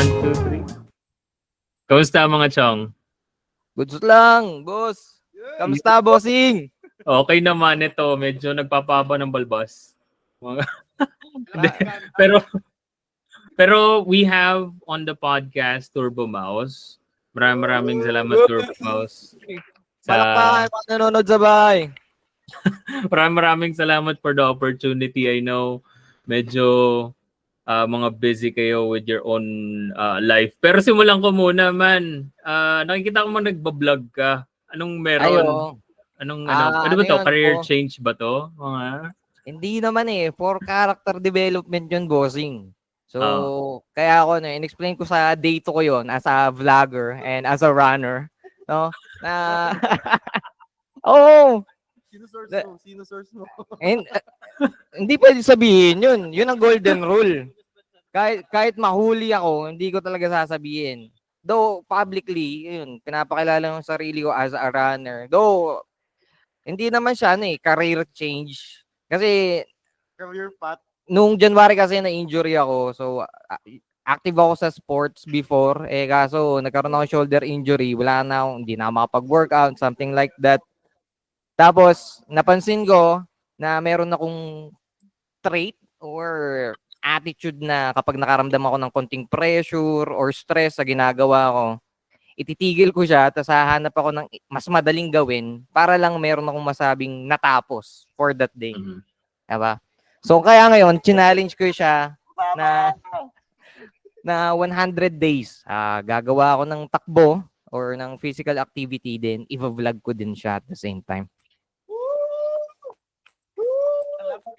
1, 2, 3. Kamusta mga chong? Goods lang, boss. Kamusta, bossing? Okay naman ito. Medyo nagpapaba ng balbas. pero pero we have on the podcast Turbo Mouse. Maraming salamat Turbo Mouse. Palakpakan, mga nanonood sa bahay. Maraming salamat for the opportunity. I know medyo mga busy kayo with your own life. Pero simulan ko muna man. Nakikita ko mo nagbablog ka. Anong meron? Ayo. Ano ba to? Yun, Career change ba to? Hindi naman for character development yun, bossing. So, kaya ako in-explain ko sa date ko yon as a vlogger and as a runner, no? Na oh, Sino source mo? and, hindi pwede sabihin yun. Yun ang golden rule. Kahit mahuli ako, hindi ko talaga sasabihin. Though publicly, yun, pinapakilala yung sarili ko as a runner. Though hindi naman siya career change. Kasi Career path. nung January kasi na-injury ako. So active ako sa sports before. Kaso nagkaroon ako shoulder injury. Wala na akong, hindi na ako makapag-workout, something like that. Tapos napansin ko na meron akong trait or attitude na kapag nakaramdam ako ng konting pressure or stress sa ginagawa ko, ititigil ko siya, tapos hahanap ako ng mas madaling gawin para lang meron akong masabing natapos for that day. Mm-hmm. Diba? So kaya ngayon, challenge ko siya na 100 days. Gagawa ako ng takbo or ng physical activity din. I-vlog ko din siya at the same time.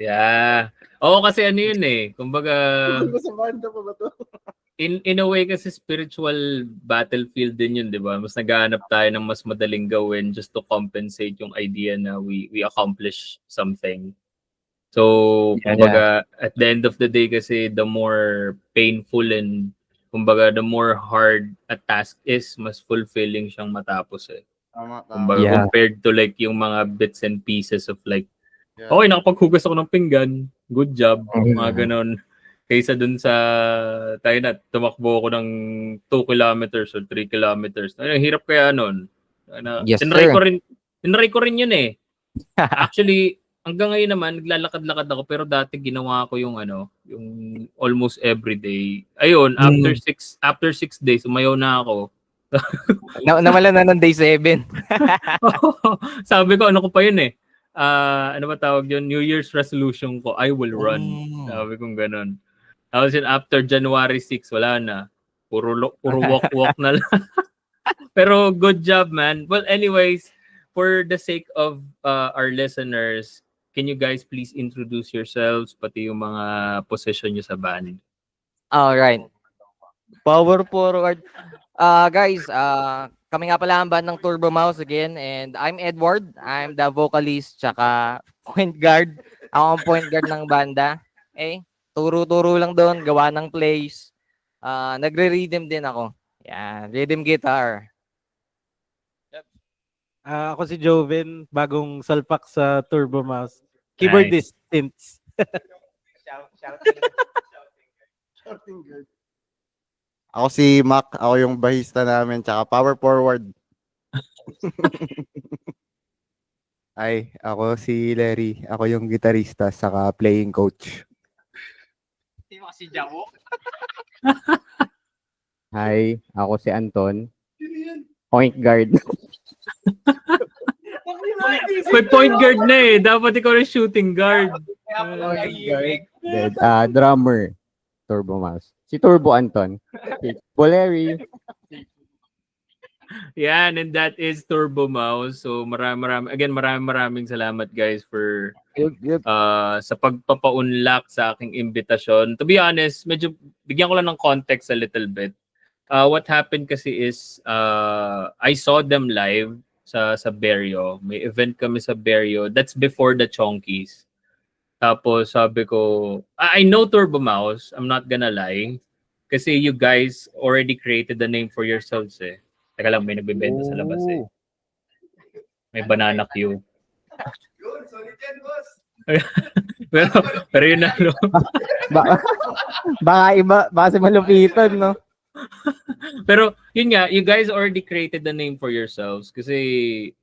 Yeah. Oo, kasi ano yun kumbaga in a way kasi spiritual battlefield din yun, di ba? Mas naghahanap tayo ng mas madaling gawin just to compensate yung idea na we accomplish something. So, kumbaga, at the end of the day kasi the more painful and kumbaga the more hard a task is, mas fulfilling siyang matapos Kumbaga, compared to like yung mga bits and pieces of like, okay, nakapaghugas ako ng pinggan, good job, mga ganon. Kaysa dun sa, tayo na, tumakbo ako ng 2 kilometers or 3 kilometers. Ay, hirap kaya nun. Yes, tinry ko rin yun Actually, hanggang ngayon naman, naglalakad-lakad ako, pero dati ginawa ko yung yung almost every day. Ayun, after 6 days, umayaw na ako. Nawala na ng day 7. Sabi ko, ano ko pa yun ano ba tawag yun? New Year's resolution ko, I will run. Sabi kong ganun. Tapos yun, after January 6, wala na. Puro walk na lang. Pero good job, man. Well, anyways, for the sake of our listeners, can you guys please introduce yourselves, pati yung mga position nyo sa band? Alright. Power forward. Guys, kami nga pala ang band ng Turbo Mouse again, and I'm Edward. I'm the vocalist tsaka point guard. Ako ang point guard ng banda. Turo-turo lang doon, gawa ng plays. Nagre-rhythm din ako. Yan, rhythm guitar. Ako si Joven, bagong salpak sa Turbo Mouse. Keyboardist since. Shouting guard. Ako si Mac, ako yung bahista namin, tsaka power forward. Ay, ako si Larry, ako yung gitarista, saka playing coach. Sino si Javo? Hi, ako si Anton. Point guard. May point guard na dapat ikaw yung shooting guard. Drummer. Turbo Mouse. Si Turbo Anton. Si Boleri. Yan, and that is Turbo Mouse. So maraming salamat guys for sa pagpapaunlak sa aking imbitasyon. To be honest, medyo bigyan ko lang ng context a little bit. What happened kasi is I saw them live sa Berrio. May event kami sa Berrio. That's before the Chonkies. Tapos sabi ko, I know Turbo Mouse, I'm not gonna lie. Kasi you guys already created the name for yourselves Teka lang, may nagbebenta sa labas May banana queue. pero yun na, baka si malupitan, no? Pero yun nga, you guys already created the name for yourselves kasi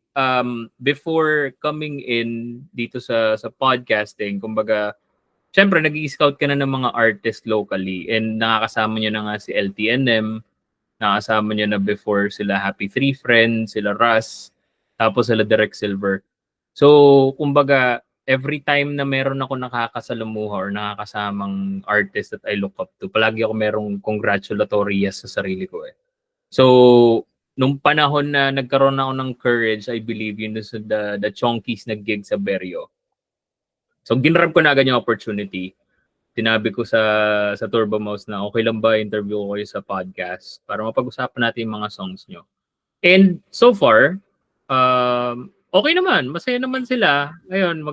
before coming in dito sa podcasting, kumbaga, syempre nag-i-scout ka na ng mga artists locally and nakakasama nyo na nga si LTNM, nakakasama nyo na before sila Happy Three Friends, sila Russ, tapos sila Direct Silver. So, kumbaga, every time na meron ako nakakasalamuha or nakakasamang artist that I look up to, palagi ako merong congratulatory yes sa sarili ko eh. So, nung panahon na nagkaroon ako ng courage, I believe yun sa the Chonkies nag-gig sa Berrio. So, ginrab ko na agad yung opportunity. Tinabi ko sa Turbo Mouse na okay lang ba interview ko kayo sa podcast para mapag-usapan natin yung mga songs nyo. And so far, okay naman, masaya naman sila. Ngayon,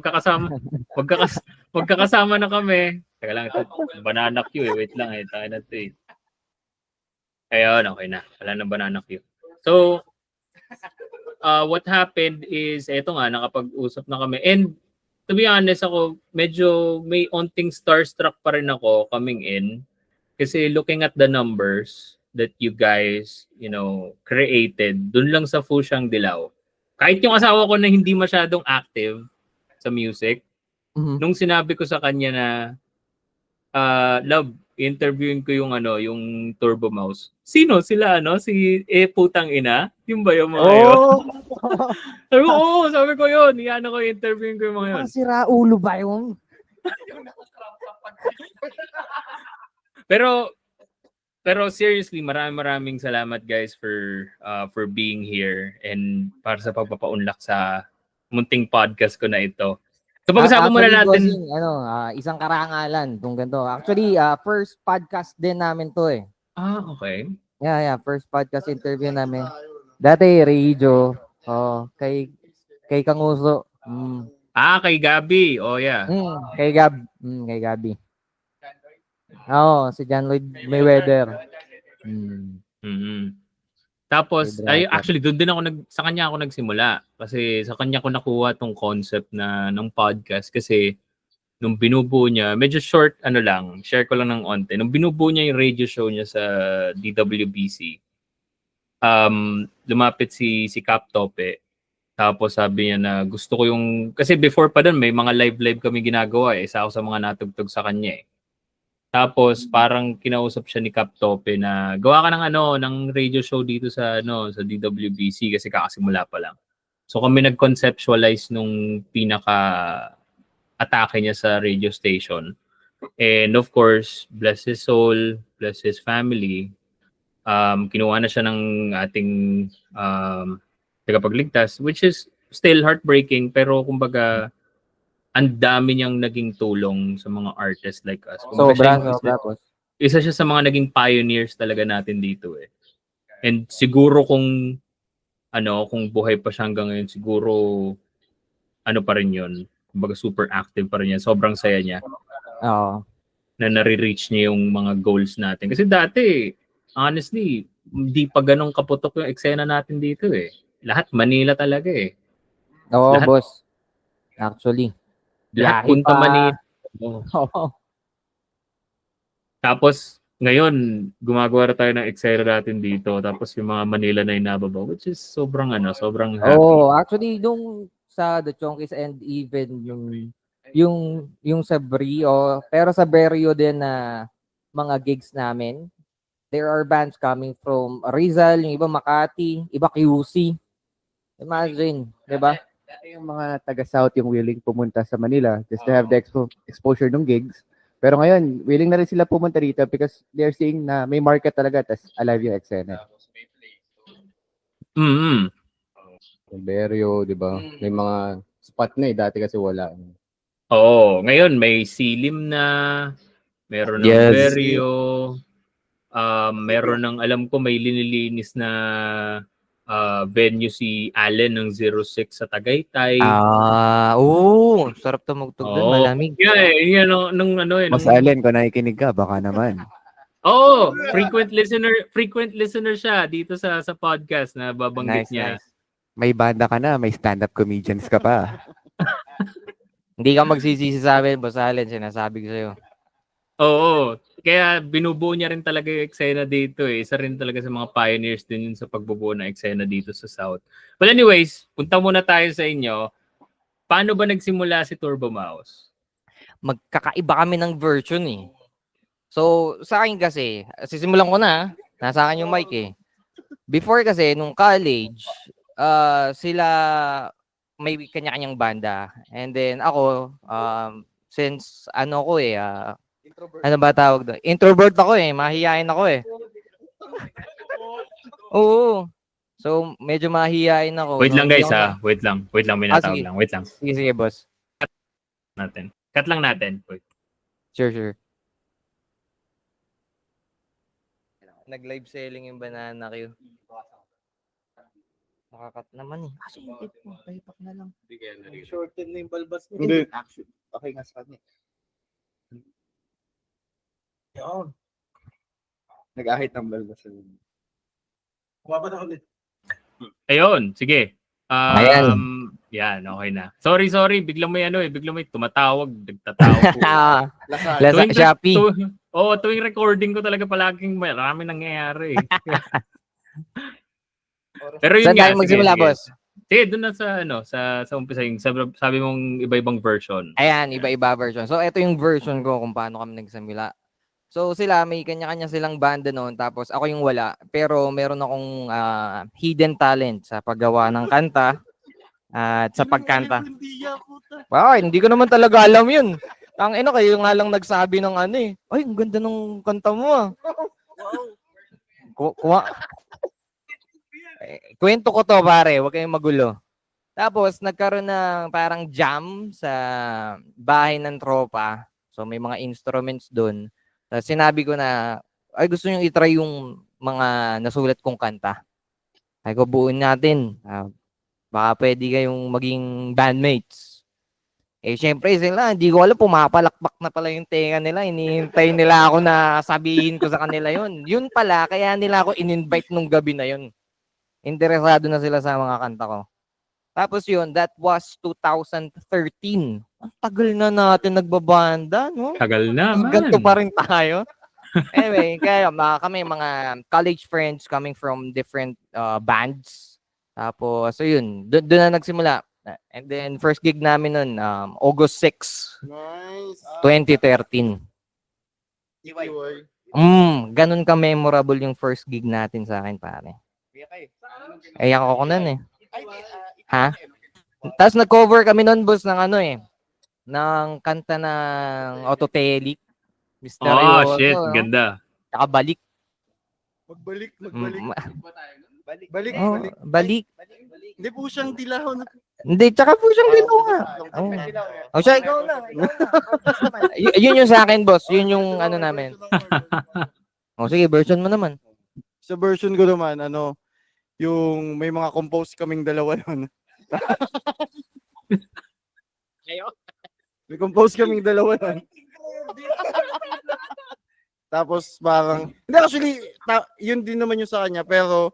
magkakasama na kami. Teka lang, ito, banana Q eh. Wait lang eh, tayo na ito eh. Ayun, okay na. Wala na banana Q. So, what happened is, eto nga, nakapag-usap na kami. And to be honest ako, medyo may onting starstruck pa rin ako coming in. Kasi looking at the numbers that you guys, created, dun lang sa Fusyang Dilaw. Kahit yung asawa ko na hindi masyadong active sa music, nung sinabi ko sa kanya na, love, interviewin ko yung Turbo Mouse. Sino sila Si putang ina? Yung ba yung mga yun? Sabi ko, sabi ko yun. Ko interviewin ko yung mga yun. Sira ulo ba yung? Pero seriously, maraming salamat guys for being here and para sa pagpapaunlak sa munting podcast ko na ito. So pag-usapan muna natin. Isang karangalan tong ganito. Actually, first podcast din namin to eh. Okay. Yeah, first podcast interview namin. Dati Radio, kay Kanguso. Kay Gabi. Oh yeah. Kay Gabi. Si John Lloyd Mayweather. Tapos, actually, doon din ako sa kanya ako nagsimula. Kasi sa kanya ko nakuha tong concept ng podcast. Kasi, nung binubuo niya, medyo short, share ko lang ng onte. Nung binubuo niya yung radio show niya sa DWBC, lumapit si Cap Tope. Tapos sabi niya na gusto ko kasi before pa doon, may mga live kami ginagawa eh. Isa ako sa mga natugtog sa kanya eh. Tapos parang kinausap siya ni Cap Tope na gawa ka ng radio show dito sa DWBC kasi kakasimula pa lang. So kami nag-conceptualize nung pinaka-atake niya sa radio station. And of course, bless his soul, bless his family. Kinuha na siya ng ating tagapagligtas, which is still heartbreaking pero kumbaga ang dami niyang naging tulong sa mga artists like us. Sobra. Isa siya sa mga naging pioneers talaga natin dito eh. And siguro kung buhay pa siya hanggang ngayon, siguro pa rin yun. Kumbaga super active pa rin yan. Sobrang saya niya. Oo. Na nare-reach niya yung mga goals natin. Kasi dati, honestly, hindi pa ganun kaputok yung eksena natin dito eh. Lahat Manila talaga eh. Oo, boss. Actually. Lahat punta Manila. Tapos, ngayon, gumagawa tayo ng eksena natin dito. Tapos yung mga Manila na inababa, which is sobrang happy. Actually, nung sa The Chonkies and even yung sa Brio, pero sa Berrio din na mga gigs namin, there are bands coming from Rizal, yung iba Makati, iba QC. Imagine, di ba? Dati yung mga taga-South yung willing pumunta sa Manila just to have the exposure ng gigs. Pero ngayon, willing na rin sila pumunta dito because they're seeing na may market talaga tas alive yung eksena. Yung Berrio, di ba? May mga spot na dati kasi wala. Ngayon may Silim na, meron ng Berrio, meron ng alam ko may linilinis na venue si Allen ng 06 sa Tagaytay. Sarap tumugtog doon, malamig. Yeah, nung Mas Allen, kung nakikinig ka, baka naman. Frequent listener siya dito sa podcast na babanggit niya. Nice. May banda ka na, may stand-up comedians ka pa. Hindi ka magsisisi sa amin, Boss Allen, sinasabi ko sa'yo. Oo. Kaya binubuo niya rin talaga yung eksena dito eh. Isa rin talaga sa mga pioneers din yun sa pagbubuo ng eksena dito sa South. Well anyways, punta muna tayo sa inyo. Paano ba nagsimula si Turbo Mouse? Magkakaiba kami ng version eh. So, sa akin kasi, sisimulan ko na, nasa akin yung mic eh. Before kasi, nung college, sila may kanya-kanyang banda. And then ako, since ano ko eh, ano ba tawag doon? Introvert ako eh, mahihain ako eh. Oo. So, medyo mahihain ako. Wait So, lang hindi guys ako ha. Wait lang. May natawag sige. lang. Wait lang. Sige, boss. Natin. Cut lang natin. Wait. Sure. Nag-live selling yung banana Q. Nakakat naman eh. Kasi hindi po, payback na lang. Shorten na yung balbas niya. Hindi. Actually, okay nga sa kanya. Yun. Nag-ahit ng balbas. Kuha na ulit. Ayun. Sige. Ayan. Yan. Okay na. Sorry. Biglang may tumatawag. Nagtatawag po. Lasa, Shopee. Tuwing recording ko talaga palaging marami nangyayari. Pero yun Saan nga, tayo magsimula, sige. boss? Sige, doon na sa umpisa yung sabi mong iba-ibang version. Ayan, iba-iba version. So, ito yung version ko kung paano kami nagsimula. So, sila, may kanya-kanya silang banda noon. Tapos, ako yung wala. Pero, meron akong hidden talent sa paggawa ng kanta at sa pagkanta. Wow, hindi ko naman talaga alam yun. Ang kayo nga lang nagsabi ng ano eh. Ay, ang ganda ng kanta mo ah. Kwento ko to pare, huwag kayong magulo. Tapos nagkaroon ng parang jam sa bahay ng tropa. So may mga instruments doon. Sinabi ko na, ay gusto nyo itry yung mga nasulat kong kanta. Ay ko buuin natin. Baka pwede kayong maging bandmates. Eh, syempre sila, hindi ko alam, pumapalakpak na pala yung tenga nila. Inihintay nila ako na sabihin ko sa kanila yun. Yun pala, kaya nila ako in-invite nung gabi na yun. Interesado na sila sa mga kanta ko. Tapos yun, that was 2013. Ang tagal na natin nagbabanda, no? Tagal na, man. Ganto pa rin tayo. Anyway, kaya kami mga college friends coming from different bands. Tapos, so yun, doon na nagsimula. And then, first gig namin nun, August 6, Nice. 2013. Ganun ka-memorable yung first gig natin sa akin, pare. Ayak ako nun eh. Ha? Tapos nag-cover kami nun, boss, ng ng kanta ng Autotelic. Oh, shit. Ganda. Tsaka Balik. Magbalik. Balik. Hindi po siyang dilaw. Hindi, tsaka po siyang ginawa. Oh, siya, ikaw na. Yun yung sa akin, boss. Yun yung namin. Sige, version mo naman. Sa version ko naman, yung may mga compose kaming dalawa nun. May compose kaming dalawa nun. Tapos parang, hindi actually, yun din naman yung sa kanya, pero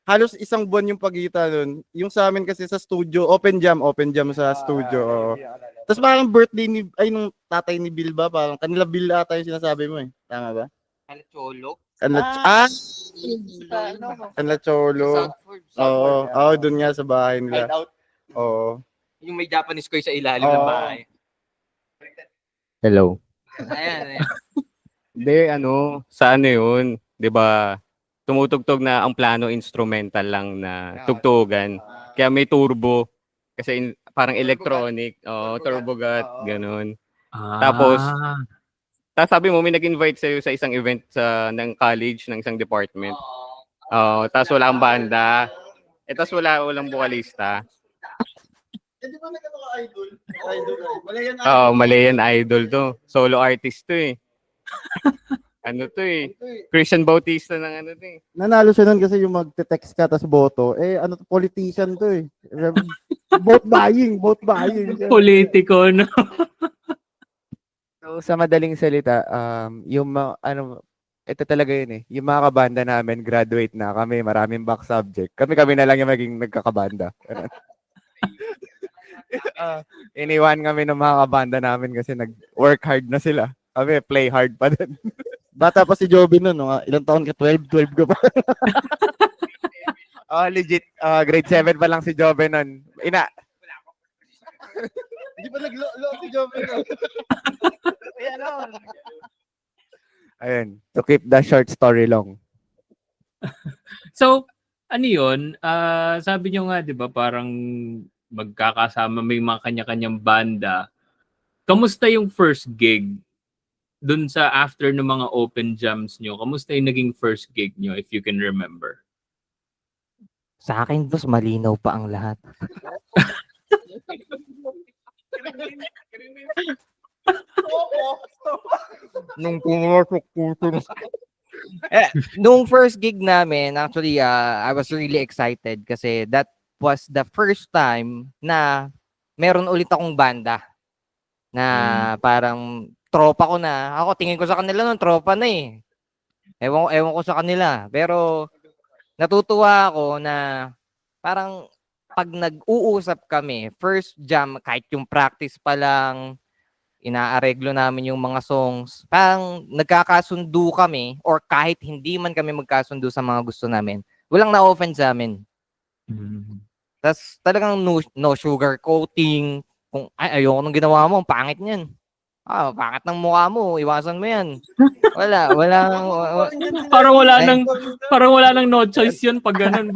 halos isang buwan yung pagitan nun. Yung sa amin kasi sa studio, open jam sa studio. Oo. Tapos parang birthday nung tatay ni Bill ba? Parang kanila Bill ata yung sinasabi mo eh. Tama ba? Cholo. Kanila Cholo. Oo, dun nga sa bahay nila. Oo. Yung may Japanese koy sa ilalim ng bahay. Hello. Ayan. Hindi, sa yun, 'di ba? Tumutugtog na ang plano instrumental lang na tugtugan. Kaya may turbo kasi parang electronic, turbo gut, ganun. Tapos sabi mo may nag-invite sa'yo sa isang event ng college ng isang department. Tapos wala kang banda. Tapos walang vokalista. Di ba nagkaka-idol? Malayan Idol to. Solo artist to eh. Christian Bautista ng to eh. Nanalo siya nun kasi yung magte-text ka tas boto. Politician to eh. Vote buying. Politiko, no? So, sa madaling salita, yung ito talaga yun eh. Yung mga kabanda namin, graduate na kami, maraming back subject. Kami na lang yung maging nagkakabanda. Iniwan kami ng mga kabanda namin kasi nag-work hard na sila. Kami, play hard pa din. Bata pa si Joby nun, no? Ilang taon ka? 12 ka pa. Legit, grade 7 pa lang si Jove nun. Hindi pa nag-lo si Joby nun. Ayun, to keep the short story long. So, ano yun? Sabi nyo nga, di ba, parang magkakasama, may mga kanya-kanyang banda. Kamusta yung first gig dun sa after ng mga open jams nyo? Kamusta yung naging first gig nyo, if you can remember? Sa akin, boss, malinaw pa ang lahat. Nung pumasok po nung first gig namin, actually, I was really excited kasi that was the first time na meron ulit akong banda na parang tropa ko na. Ako, tingin ko sa kanila nun, tropa na eh. Ewan ko sa kanila. Pero natutuwa ako na parang pag nag-uusap kami, first jam, kahit yung practice pa lang, inaareglo namin yung mga songs, parang nagkakasundo kami or kahit hindi man kami magkasundo sa mga gusto namin, walang na-offend sa amin. Tas talagang no sugar coating, kung ayoko nung ginawa mo, ang pangit niyan. Pangit ng mukha mo, iwasan mo yan. Walang Parang wala nang no choice yun pag ganun.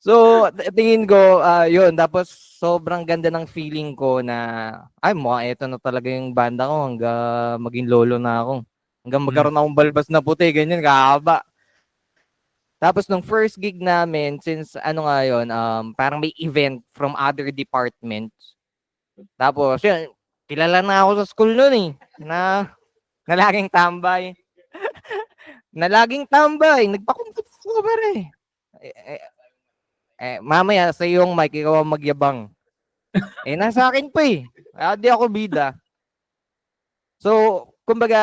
So, tingin ko, yun. Tapos, sobrang ganda ng feeling ko na, ito na talaga yung banda ko hanggang maging lolo na ako. Hanggang magkaroon akong balbas na puti, ganyan, kahaba. Tapos, nung first gig namin, since, parang may event from other departments. Tapos, yun, kilala na ako sa school nun eh, na laging tambay. Nagpakuntot ko ba rin? Mamaya sa iyong mic, ikaw ang magyabang. Nasa akin pa eh. Di ako bida. So, kumbaga,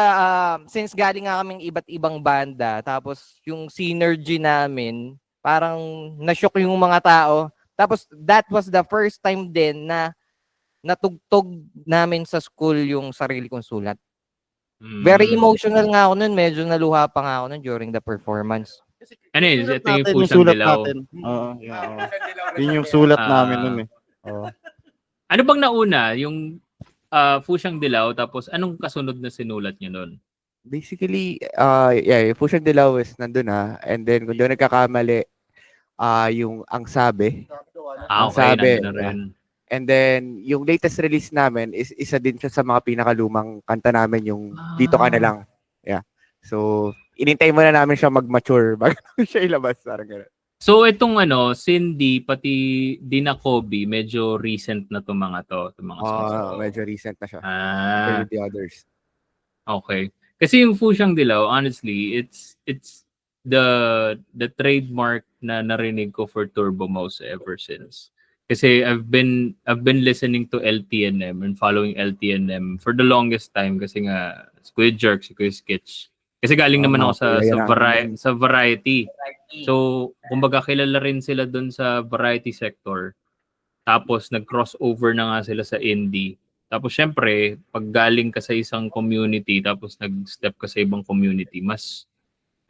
since galing nga kaming iba't ibang banda, tapos yung synergy namin, parang na-shock yung mga tao. Tapos, that was the first time din na natugtog namin sa school yung sarili kong sulat. Very emotional nga ako nun. Medyo naluha pa nga ako nun during the performance. Ano yun? Ito yung Yung Pusyang sulat Dilaw. natin. Oo, yun yung sulat namin nun eh. Oo. Ano bang nauna? Yung Pusyang Dilaw, tapos anong kasunod na sinulat nyo nun? Basically, yung Pusyang Dilaw is nandun na. And then, kung doon nagkakamali, yung Ang Sabi. Ang Okay, Sabi. nandun na rin. And then, yung latest release namin is isa din siya sa mga pinakalumang kanta namin, yung Dito Ka Na Lang. Yeah. So, inintay muna namin siya mag-mature bago siya ilabas. Parang gano'n. So, itong Cindy, pati Dina Kobe, medyo recent na itong mga to. Itong mga songs na to. Medyo recent na siya. Ah, For the others. okay. Kasi yung Pusyang Dilaw, honestly, it's the trademark na narinig ko for Turbo Mouse ever since. Kasi I've been listening to LTNM and following LTNM for the longest time kasi nga Squid Jerk, si Kuya Sketch. Kasi galing naman ako sa variety. So, kumbaga kilala rin sila doon sa variety sector. Tapos nag-crossover na nga sila sa indie. Tapos syempre, pag galing ka sa isang community tapos nag-step ka sa ibang community, mas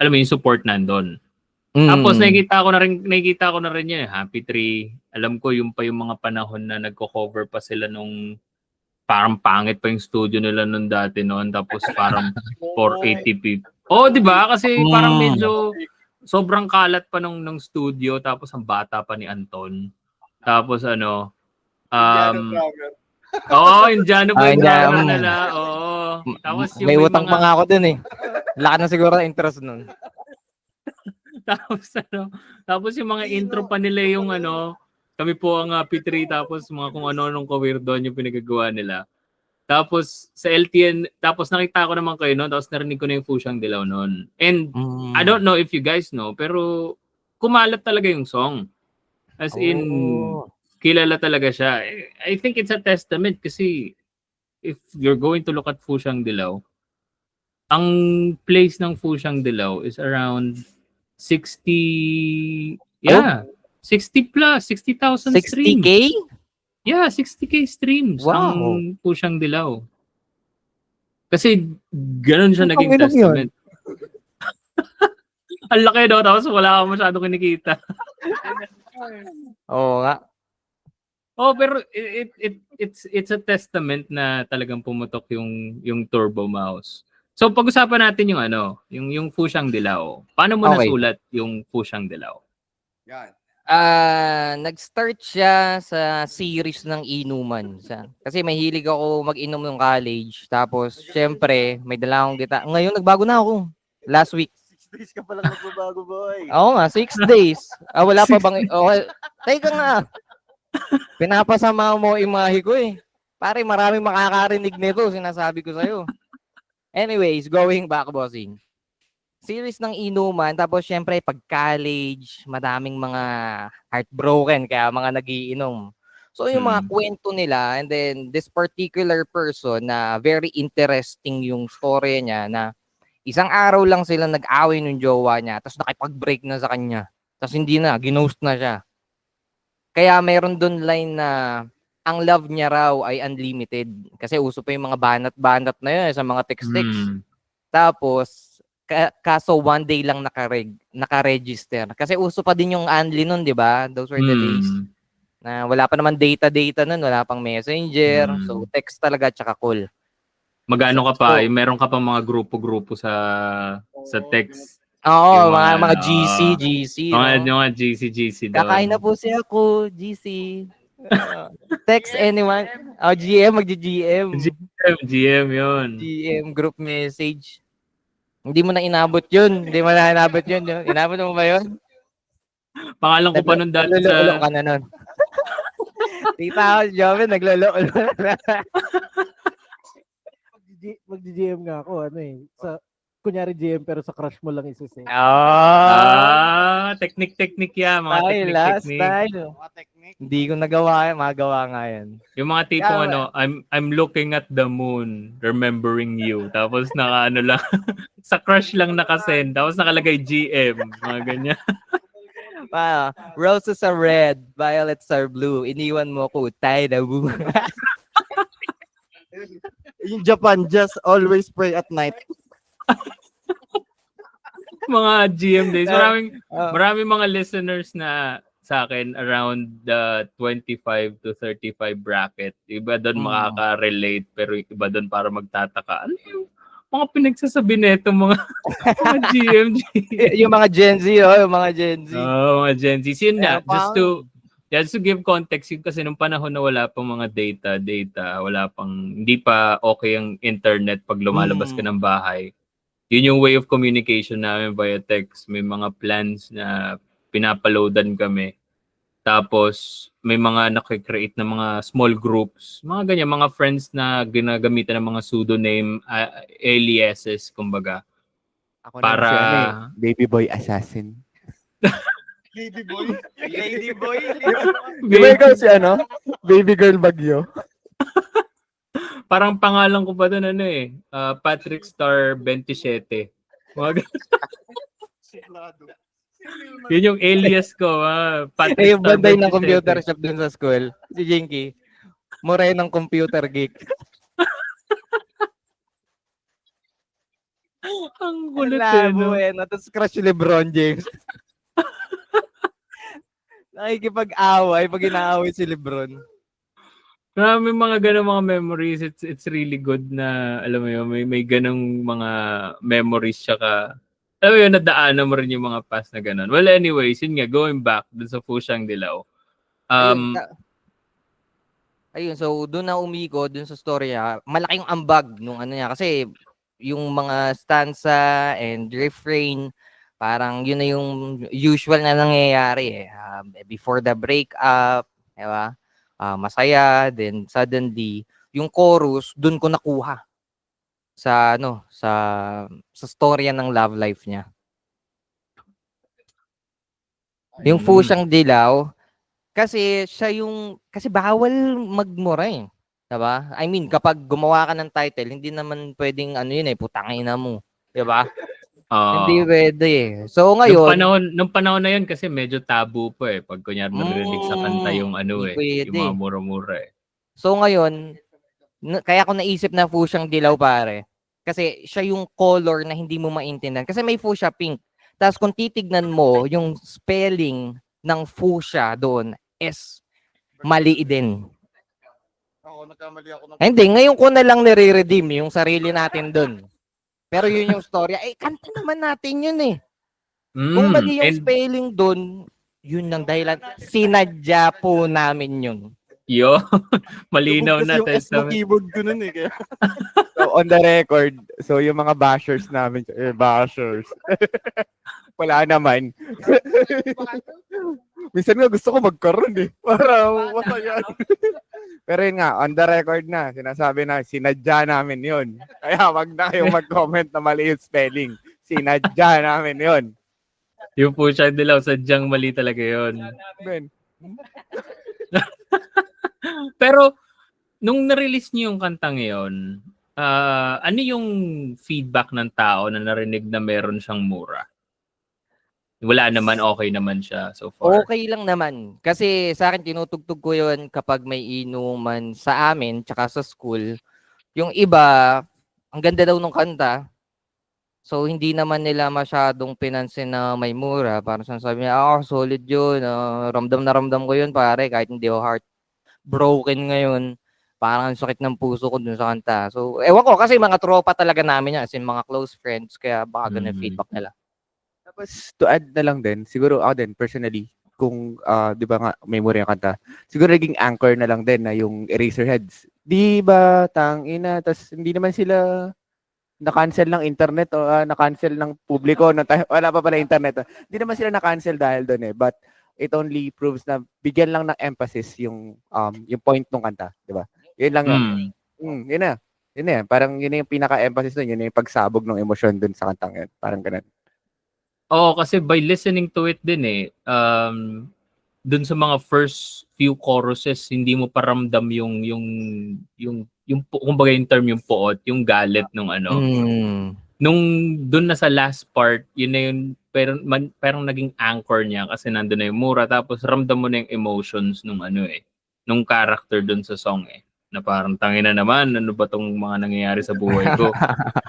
alam mo yung support nandun. Tapos nakikita ko na rin yun, Happy Tree. Alam ko yung pa yung mga panahon na nagko-cover pa sila nung parang pangit pa yung studio nila nung dati noon, tapos parang 480p. Oh, di ba? Kasi parang medyo sobrang kalat pa nung studio, tapos ang bata pa ni Anton. Tapos Indiano pa yung drama nila. Oo. Tapos yung may utang pa nga ako dun eh. Laki na siguro ang interest nun. Tapos yung mga intro pa nila yung kami po ang P3, tapos mga kung ano-anong ka-weirdo yung pinagagawa nila. Tapos sa LTN, tapos nakita ko naman kayo noon, tapos narinig ko na yung Pusyang Dilaw noon. And I don't know if you guys know, pero kumalat talaga yung song. As in, kilala talaga siya. I think it's a testament kasi if you're going to look at Pusyang Dilaw, ang place ng Pusyang Dilaw is around 60, 60 plus, 60,000 streams. 60K? Yeah, 60K streams Wow. ang Pusyang Dilaw. Kasi ganun siya Ang naging inom yun. testament. Ang laki daw, tapos wala kang masyado kinikita. Oo nga. Oh, pero it's a testament na talagang pumutok yung Turbo Mouse. So pag-usapan natin yung yung Pusyang Dilaw. Paano mo Okay. nasulat yung Pusyang Dilaw? Nag-start siya sa series ng inuman. Kasi mahilig ako mag-inom nung college. Tapos, syempre, may dala akong gita. Ngayon, nagbago na ako. Last week. 6 days ka palang nagbabago, boy. Oo nga, 6 days. Wala pa bang... Okay. Teka nga. Pinapasama mo imahe ko eh. Pare, maraming makakarinig nito. Sinasabi ko sa'yo. Anyways, going back, bossing. Series ng inuman, tapos syempre pag college, madaming mga heartbroken kaya mga nagiinom. So yung mga kwento nila, and then this particular person na very interesting yung story niya na isang araw lang sila nag-away ng jowa niya, tapos nakipag-break na sa kanya. Tapos hindi na, ginost na siya. Kaya meron doon line na ang love niya raw ay unlimited. Kasi uso pa yung mga banat-banat na yun sa mga text-text. Tapos, kaso one day lang naka-register. Kasi uso pa din yung Anli nun, di ba? Those were the days. Na wala pa naman data nun, wala pang messenger. So, text talaga tsaka call. Magano ka pa? Meron ka pa mga grupo-grupo sa text. Oo, Yung mga GC. Mga GC doon. Kakain na po siya ako, GC. Text anyone. GM, magji-GM. GM yun. GM, group message. Hindi mo na inabot yun. Inabot mo ba yun? Pangalan ko pa nun dati Naglolo sa... ka na nun. Tita ako, Joven, naglolo. Mag-GM nga ako, kunyari GM pero sa crush mo lang isasay. Technique yan. Mga technique. Style. Hindi ko nagawa yan. Magawa nga yan. Yung mga tipong I'm looking at the moon, remembering you. Tapos lang, sa crush lang nakasend. Tapos nakalagay GM. Mga ganyan. Roses are red, violets are blue. Iniwan mo ko, tayo na boo. Yung Japan, just always pray at night. Mga GM days. Maraming mga listeners na sa akin around the 25 to 35 bracket. Iba doon makaka-relate pero iba doon para magtataka. Ano yung mga pinagsasabi nito mga GM? Yung mga Gen Z, yung mga Gen Z. Mga Gen Z. Yun na, just to give context, yun kasi nung panahon na wala pang mga data, hindi pa okay ang internet pag lumalabas ka ng bahay. Yun yung way of communication namin via text. May mga plans na pinapaloadan kami. Tapos, may mga nakikreate na mga small groups. Mga ganyan, mga friends na ginagamitan ng mga pseudonym, aliases, kumbaga. Ako para... Baby Boy Assassin. Lady boy. Di ba ikaw si Baby Girl Bagyo? Parang pangalan ko pa doon Patrick Star 27. Yun yung alias ko, Patrick Yung Star banday 27. ng computer shop dun sa school. Si Jinky. Morenong computer geek. Ang kulit Labo tapos crush si LeBron James. Nakikipag-away pag inaaway si LeBron. Marami mga ganong mga memories. It's really good na, alam mo yun, may ganong mga memories tsaka, alam mo yun, nadaanan mo rin yung mga past na ganon. Well, anyways, yun nga, going back dun sa Pusyang Dilaw. Ayun, so doon na umiko, doon sa storya, malaking ambag nung niya. Kasi yung mga stanza and refrain, parang yun na yung usual na nangyayari before the breakup, diba? Masaya, then suddenly yung chorus doon ko nakuha sa sa storya ng love life niya. Yung Pusyang Dilaw kasi kasi bawal magmura diba? I mean, kapag gumawa ka ng title, hindi naman pwedeng putangin na mo, diba? Hindi pwede eh. So Nung ngayon, panahon na yun kasi medyo tabu pa eh. Pag kunyari maririnig sa kanta yung ano hindi eh. Yung pwede. mga mura-mura eh. So ngayon, kaya ko naisip na fusyang dilaw pare. Kasi siya yung color na hindi mo maintindihan. Kasi may fuchsia pink. Tapos kung titignan mo, yung spelling ng fuchsia doon is mali din. Ako, nagkamali ako ng... Hindi, ngayon ko na lang nire-redeem yung sarili natin doon. Pero yun yung storya. Eh, kanta naman natin yun eh. Kung mali yung And spelling doon, yun ang dahilan. Sinadya po namin yun. yo, malinaw Lubog na. kasi yung S mo keyboard ko nun eh. Kaya... So, on the record, so yung mga bashers namin, bashers. Wala naman. Minsan nga gusto ko magkaroon eh. Para masaya. Pero yun nga, on the record na, sinasabi na, sinadya namin yun. Kaya wag na kayong mag-comment na mali yung spelling. Sinadya namin yun. Yung Fuchsia Dilaw, sadyang mali talaga yun. Ben, Pero, nung na-release niyo yung kantang yun, ano yung feedback ng tao na narinig na meron siyang mura? Wala naman, okay naman siya so far. Okay lang naman. Kasi sa akin, tinutugtog ko yun kapag may inuman sa amin, tsaka sa school. Yung iba, ang ganda daw ng kanta. So, hindi naman nila masyadong pinansin na may mura. Parang sabi niya, solid yun. Ramdam na ramdam ko yun, pare. Kahit hindi ako heartbroken ngayon. Parang ang sakit ng puso ko dun sa kanta. So, ewan ko, kasi mga tropa talaga namin yan. As in, mga close friends. Kaya baka ganun feedback nila. tapos to add na lang din, siguro ako din, personally, kung, di ba nga, may mura yung kanta, siguro naging anchor na lang din na yung Eraserheads. Di ba, tangina, tas hindi naman sila na-cancel ng internet o na-cancel ng publiko. Wala pa pala internet. Hindi naman sila na-cancel dahil doon eh. But it only proves na bigyan lang ng emphasis yung point ng kanta. Di ba? Yun lang yun. Yun na. Yun na. Parang yun na yung pinaka-emphasis doon. Yun na yung pagsabog ng emosyon doon sa kantang yun. Parang ganun. Oo, kasi by listening to it din eh, dun sa mga first few choruses, hindi mo pa ramdam kumbaga yung term yung puot, yung galit nung ano. Nung dun na sa last part, yun na yun, parang naging anchor niya kasi nandun na yung mura, tapos ramdam mo na yung emotions nung ano eh, nung character dun sa song eh. Na parang tangina naman, ano ba tong mga nangyayari sa buhay ko?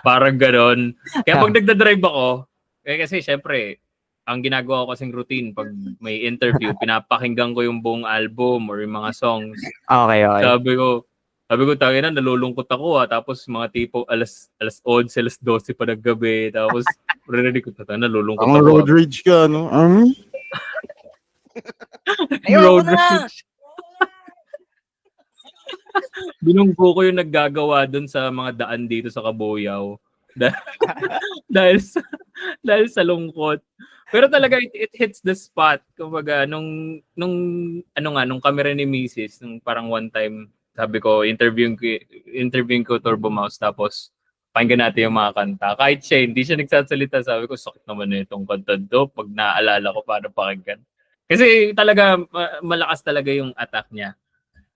Parang ganon. Kaya pag nagdadrive ako, kasi syempre, ang ginagawa ko kasing routine pag may interview, pinapakinggan ko yung buong album or yung mga songs. Okay. Sabi ko, tangina, nalulungkot ako tapos mga tipo alas 11, alas 12 pa ng gabi. Tapos, rinig ko, nalulungkot Ang ako. road rage ka, no? Road rage. Binunggo ko yung naggagawa dun sa mga daan dito sa Kabuyaw. dahil sa lungkot. Pero talaga it hits the spot. Kumbaga nung kami rin ni Mrs. nung parang one time sabi ko interviewing ko Turbo Mouse tapos pakinggan natin yung mga kanta. Kahit siya hindi siya nagsasalita, sabi ko sakit naman na itong kanta do pag naalala ko paano pakinggan. Kasi talaga malakas talaga yung attack niya.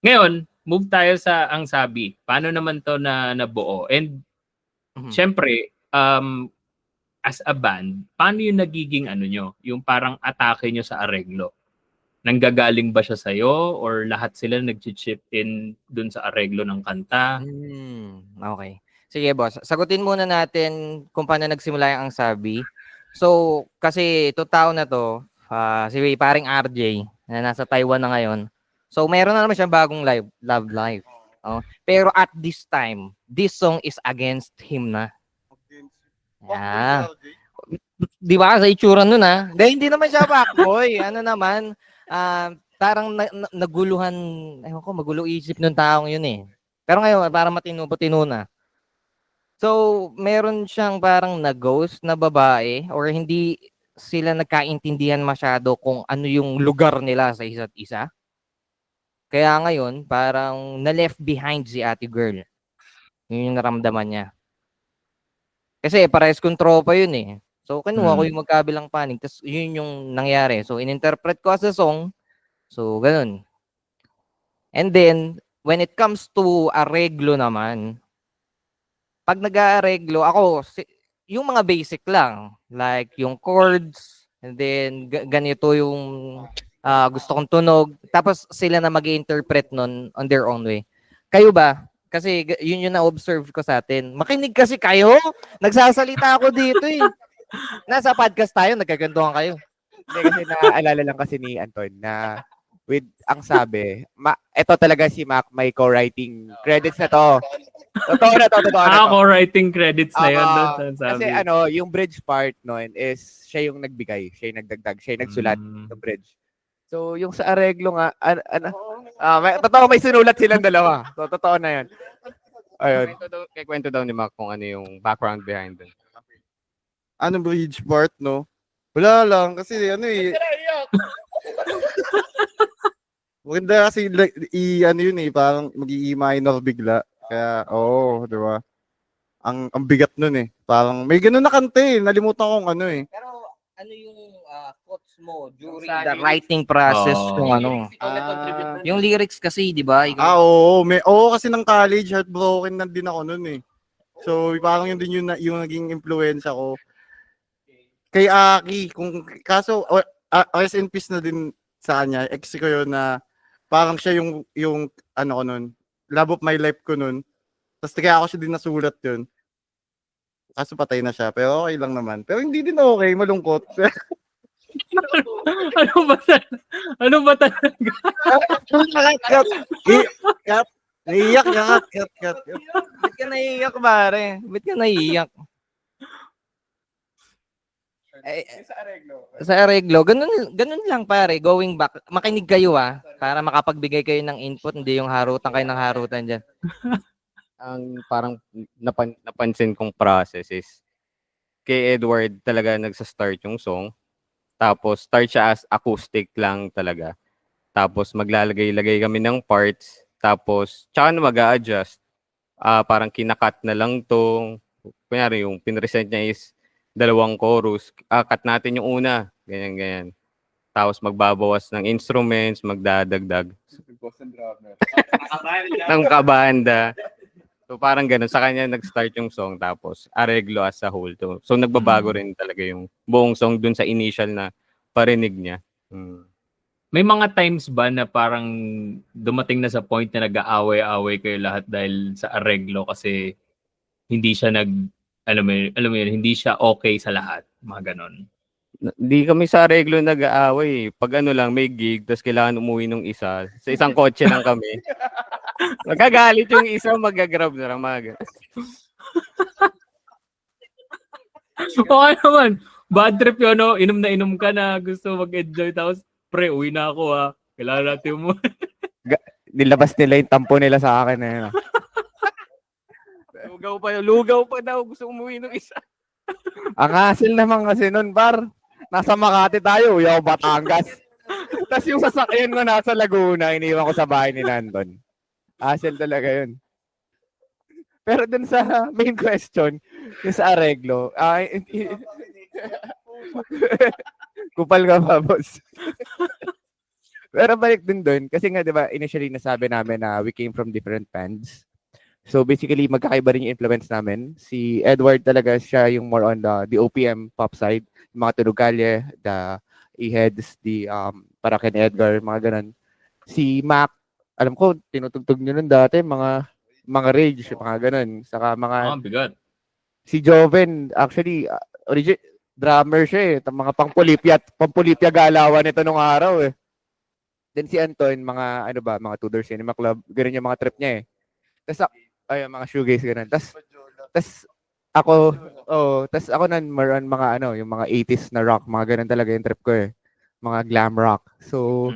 Ngayon, move tayo sa Ang Sabi. Paano naman to na nabuo? And syempre, as a band, paano yung nagiging nyo? Yung parang atake nyo sa areglo? Nanggagaling ba siya sa'yo? Or lahat sila nag-chip in dun sa areglo ng kanta? Okay. Sige boss, sagutin muna natin kung paano nagsimula yung Ang Sabi. So, kasi itong tao na to, si paring RJ, na nasa Taiwan na ngayon. So, meron na naman siyang bagong love life. Pero at this time, this song is against him na. Di ba sa itsura nun hindi naman siya fuckboy. Ano naman, parang naguluhan, ewan ko, magulo isip ng taong yun eh. Pero ngayon, parang matino na. So, meron siyang parang na-ghost na babae or hindi sila nagkaintindihan masyado kung ano yung lugar nila sa isa't isa. Kaya ngayon, parang na-left behind si ate girl. Yun yung naramdaman niya. Kasi pares kong tropa yun eh. So, kinuha ko yung magkabilang panig. Tapos yun yung nangyari. So, in-interpret ko as a song. So, ganun. And then, when it comes to areglo naman, pag nag-aareglo, ako, yung mga basic lang, like yung chords, and then ganito yung gusto kong tunog, tapos sila na mag-interpret nun on their own way. Kayo ba? Kasi yun yung na-observe ko sa atin. Makinig kasi kayo. Nagsasalita ako dito eh. Nasa podcast tayo, nagkagantuhan kayo. Hindi, kasi naaalala lang kasi ni Anton na with ang sabi, ito talaga si Mac may co-writing credits na to. Totoo na to. Ako writing credits na yun. Ah, doon, Kasi sabi. yung bridge part noon is siya yung nagbigay, siya yung nagdagdag, siya yung nagsulat ng bridge. So, yung sa areglo nga, totoo may sinulat silang dalawa. So, totoo na yan. Ayun. Kwento daw ni Mac kung ano yung background behind it. Ano bridge part, no? Wala lang, kasi ano eh. Maganda kasi ano yun eh, parang mag-i minor bigla. Kaya, di ba? Ang bigat nun eh. Parang may ganun na kanta eh. Nalimutan ko kung ano eh. Pero ano yung thoughts mo during the writing process kung ano? Yung lyrics kasi, di ba? Kasi ng college, heartbroken na din ako nun eh. So, parang yun din yung naging influensya ko. Kay Aki, rest in peace na din sa kanya. Ex ko yun na parang siya yung ano ko nun, love of my life ko nun. Tapos kaya ako siya din nasulat yun. Kaso patay na siya, pero okay lang naman. Pero hindi din okay, malungkot. Ano ba talaga? Cut. Naiiyak ka, cut. Ba't ka naiiyak, pare? Ba't ka naiiyak? Sa Areglo, ganun lang pare, going back. Makinig kayo para makapagbigay kayo ng input, hindi yung harutan kayo ng harutan dyan. Ang parang napansin kong process is kay Edward talaga nagsa-start yung song. Tapos start siya as acoustic lang talaga. Tapos maglalagay-lagay kami ng parts. Tapos tsaka na mag-a-adjust. Parang kinakat na lang to. Kunyari yung pinresent niya is 2 chorus. Cut natin yung una. Ganyan. Tapos magbabawas ng instruments, magdadagdag. ng kabanda. So parang ganun. Sa kanya nag-start yung song tapos areglo as a whole. So nagbabago rin talaga yung buong song dun sa initial na parinig niya. May mga times ba na parang dumating na sa point na nag-aaway-aaway kayo lahat dahil sa areglo kasi hindi siya alam mo yun, hindi siya okay sa lahat, mga ganon. Di kami sa areglo nag-aaway. Pag ano lang, may gig, tapos kailangan umuwi nung isa. Sa isang kotse lang kami. Magagalit yung isa, mag-grab na lang, mga Okay naman. Bad trip yun, no? Inom na inom ka na, gusto mag-enjoy. Tapos, pre, uwi na ako, ha. Kailangan natin mo. Nilabas nila yung tampo nila sa akin eh. Lugaw pa daw. Gusto umuwi nung isa. Ang hassle naman kasi nun, bar. Nasa Makati tayo, uwi ako Batangas. Tapos yung sasakyan ko nasa Laguna, iniwan ko sa bahay ni Nandon. Hassle talaga yun. Pero dun sa main question, yung sa areglo, kupal ka pa, boss. Pero balik din dun, kasi nga, di ba, initially nasabi namin na we came from different bands. So basically, magkakaiba rin yung influence namin. Si Edward talaga, siya yung more on the OPM pop side. Yung mga Tunog Kalye, the E-Heads, the Paraken Edgar, mga ganun. Si Mac, alam ko, tinutugtog nyo nun dati, mga Rage, mga ganun. Saka mga... bigat. Si Joven, actually, drummer siya eh. Mga pampulipya galawan ito nung araw eh. Then si Anton, mga Tudor Cinema Club, ganun yung mga trip niya eh. Tapos, mga shoegaze, ganun. Tapos ako meron mga yung mga 80s na rock, mga ganun talaga yung trip ko eh. Mga glam rock. So,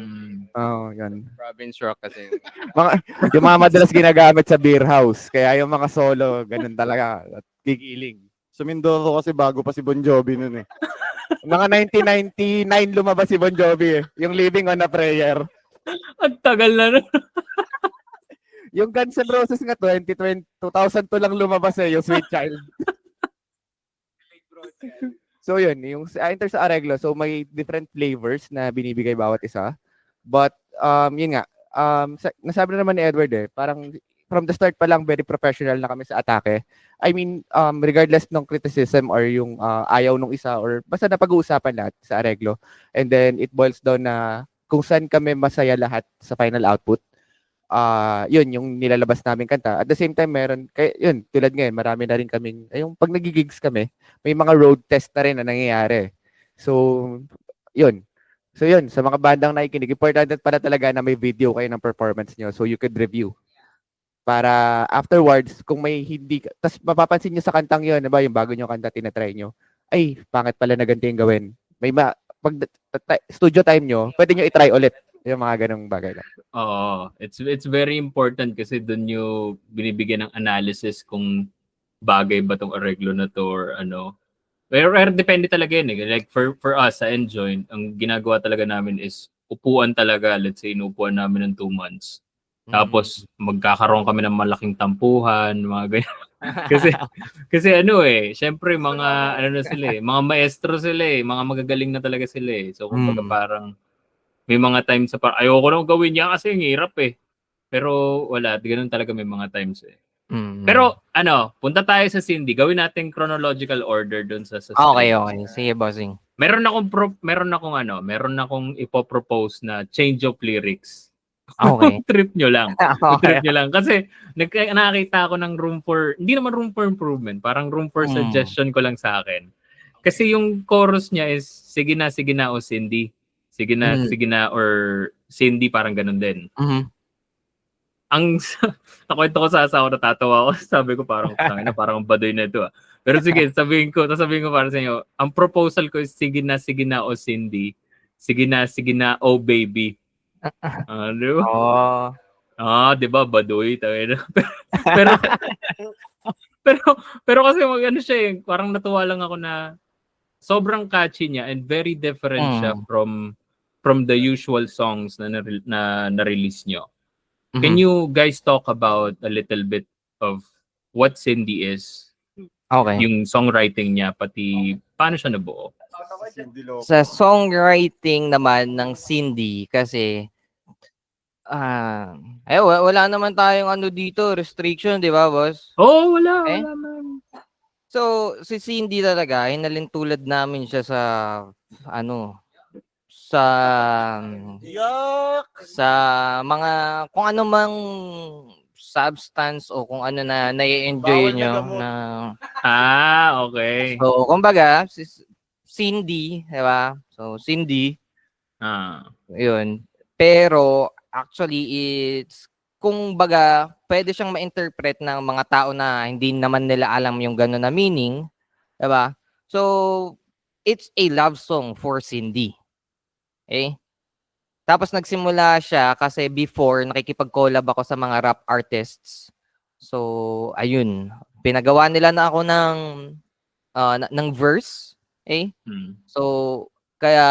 yun. Province rock kasi. Yung mga madalas ginagamit sa beer house. Kaya yung mga solo, ganun talaga. At gigiling. Sa Mindoro kasi bago pa si Bon Jovi nun eh. Mga 1999 lumabas si Bon Jovi eh. Yung Living on a Prayer. Ang tagal na nun. Yung Guns N' Roses nga 2002 lang lumabas eh, yung Sweet Child. So yun, yung in terms sa areglo, so may different flavors na binibigay bawat isa. But yun nga, nasabi na naman ni Edward eh, parang from the start pa lang, very professional na kami sa atake. I mean, regardless ng criticism or yung ayaw nung isa or basta napag-uusapan lahat sa areglo. And then, it boils down na kung saan kami masaya lahat sa final output. Yun, yung nilalabas namin kanta. At the same time, meron, yun, tulad ngayon, marami na rin kaming, yung pag nagigigs kami, may mga road test na rin na nangyayari. So, yun. So yun, sa mga bandang nakikinig, important pala talaga na may video kayo ng performance nyo so you could review. Para afterwards, kung may hindi, tas mapapansin nyo sa kantang yun, diba, yung bago nyo kanta, tinatry nyo, ay, pangit pala na ganito yung gawin. Pag studio time nyo, pwede nyo i-try ulit yung mga ganong bagay lang. Oo, it's very important kasi doon yung binibigyan ng analysis kung bagay ba tong areglo na to or ano. Pero depende talaga yun eh. Like for us sa Enjoy, ang ginagawa talaga namin is upuan talaga. Let's say inuupuan namin ng 2 months. Tapos magkakaroon kami ng malaking tampuhan, mga ganyan. kasi ano eh, syempre mga ano na sila eh, mga maestro sila eh, mga magagaling na talaga sila eh. So kumbaga parang may mga times sa ayoko nang gawin niya kasi ang hirap eh. Pero wala, ganun talaga may mga times eh. Pero ano, punta tayo sa Cindy. Gawin natin chronological order doon sa Okay, script. okay. Sige, bossing. Meron akong ipopropose na change of lyrics. Okay. Trip nyo lang. Okay. Trip nyo lang. Kasi nakakita ako ng hindi naman room for improvement. Parang room for suggestion ko lang sa akin. Kasi yung chorus niya is, sige na o Cindy. Sige na or Cindy, parang ganun din. Ang nakwento ko sa asawa, natatawa ako. Sabi ko parang parang baduy na ito. Pero sige, sasabihin ko para sa inyo. Ang proposal ko is sige na o Cindy. Sige na oh baby. Di ba? Oh. Di ba baduy tayo. pero kasi ano siya eh, parang natuwa lang ako na sobrang catchy niya and very different siya from the usual songs na na-release nyo. Can you guys talk about a little bit of what Cindy is? Okay. Yung songwriting niya, pati paano siya nabuo? Sa songwriting naman ng Cindy, kasi wala naman tayong ano dito, restriction, di ba, boss? Wala man. So, si Cindy talaga, hinalintulad namin siya sa sa mga kung ano mang substance o kung ano na nai-enjoy nyo na Okay. so kumbaga si Cindy, di ba? So Cindy yun, pero actually it's kung baga pwede siyang ma-interpret ng mga tao na hindi naman nila alam yung gano'n na meaning, di ba? So it's a love song for Cindy. Okay? Tapos nagsimula siya kasi before nakikipag-collab ako sa mga rap artists. So, ayun. Pinagawa nila na ako ng verse. Okay? So, kaya,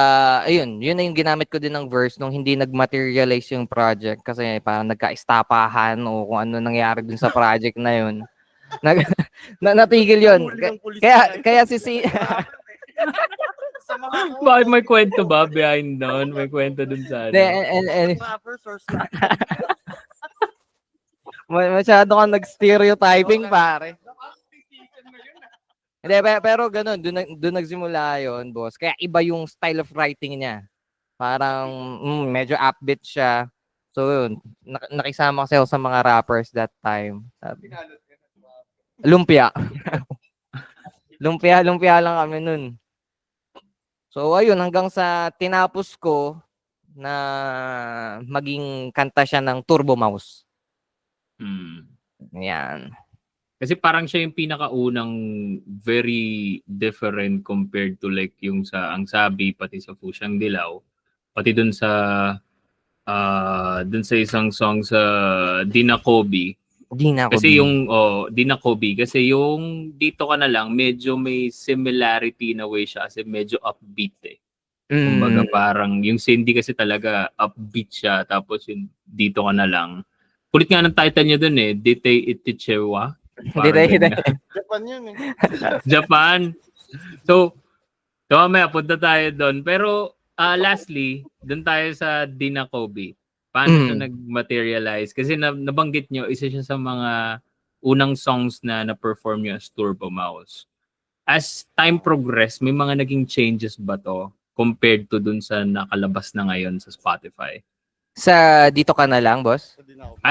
ayun. Yun na yung ginamit ko din ng verse nung hindi nag-materialize yung project kasi parang nagka-estapahan o kung ano nangyari dun sa project na yun. Natigil yun. Kaya si Bakit may kwento ba behind doon? May kwento dun sa ano? Masyado kang nag-stereotyping, pare. Hindi, pero ganun, doon nagsimula yun, boss. Kaya iba yung style of writing niya. Parang medyo upbeat siya. So yun, nakisama kasi ako sa mga rappers that time. Sabi. Lumpia. Lumpia lang kami nun. So ayun, hanggang sa tinapos ko na maging kanta siya ng Turbo Mouse. Yan. Kasi parang siya yung pinakaunang very different compared to like yung sa Ang Sabi, pati sa Pusyang Dilaw, pati dun sa isang song sa Dinakobi. Kasi yung Dinakobi, kasi yung Dito Ka Na Lang, medyo may similarity na way siya kasi medyo upbeat eh. Kumbaga parang yung Cindy kasi talaga upbeat siya, tapos yung Dito Ka Na Lang. Kulit nga ng title niya dun eh, Dite Itichewa. Japan yun eh. Japan. So mamaya punta tayo doon. Pero lastly, doon tayo sa Dinakobi. Paano siya Mm. nag-materialize? Kasi nabanggit nyo, isa siya sa mga unang songs na na-perform nyo as Turbo Mouse. As time progressed, may mga naging changes ba to compared to dun sa nakalabas na ngayon sa Spotify? Sa dito ka na lang, boss?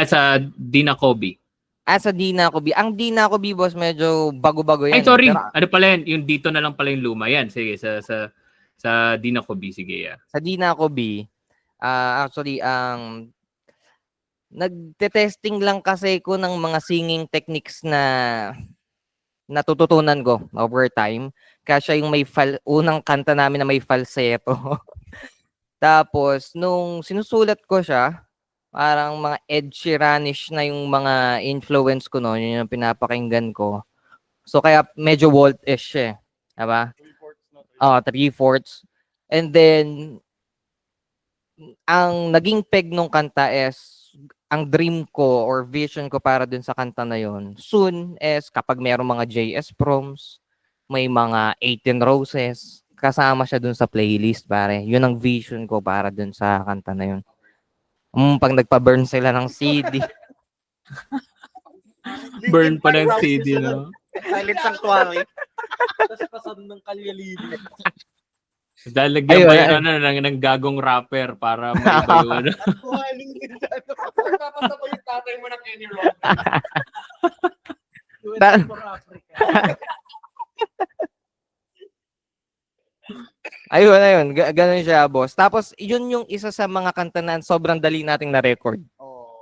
Sa Dina Kobe. Sa Dina Kobe. Ang Dina Kobe, boss, medyo bago-bago yan. Ay, sorry. Pero Ano pala yan? Yung dito na lang pala yung luma. Yan, sige. Sa Dina Kobe, sige. Yeah. sa Dina Kobe, actually, nagte-testing lang kasi ko ng mga singing techniques na natututunan ko over time. Kasi yung unang kanta namin na may falsetto. Tapos, nung sinusulat ko siya, parang mga Ed Sheeranish na yung mga influence ko noon, yun yung pinapakinggan ko. So, kaya medyo Walt-ish siya. Diba? 3/4. And then, ang naging peg nung kanta is, ang dream ko or vision ko para dun sa kanta na yon soon is kapag merong mga JS proms, may mga 18 Roses, kasama siya dun sa playlist, pare. Yun ang vision ko para dun sa kanta na yun. Pag nagpa-burn sila ng CD. Burn pa ng CD, no? Silent Sanctuary. Tapos pasan ng kalyalili. Lalagyan Ayun, pa ayun. yun ng gagong rapper para maiba yun. Papasabay yung tatay mo ng Kenny Rock. Ta- For Africa. Ayun. Ganun siya, boss. Tapos, yun yung isa sa mga kanta na sobrang dali nating na-record.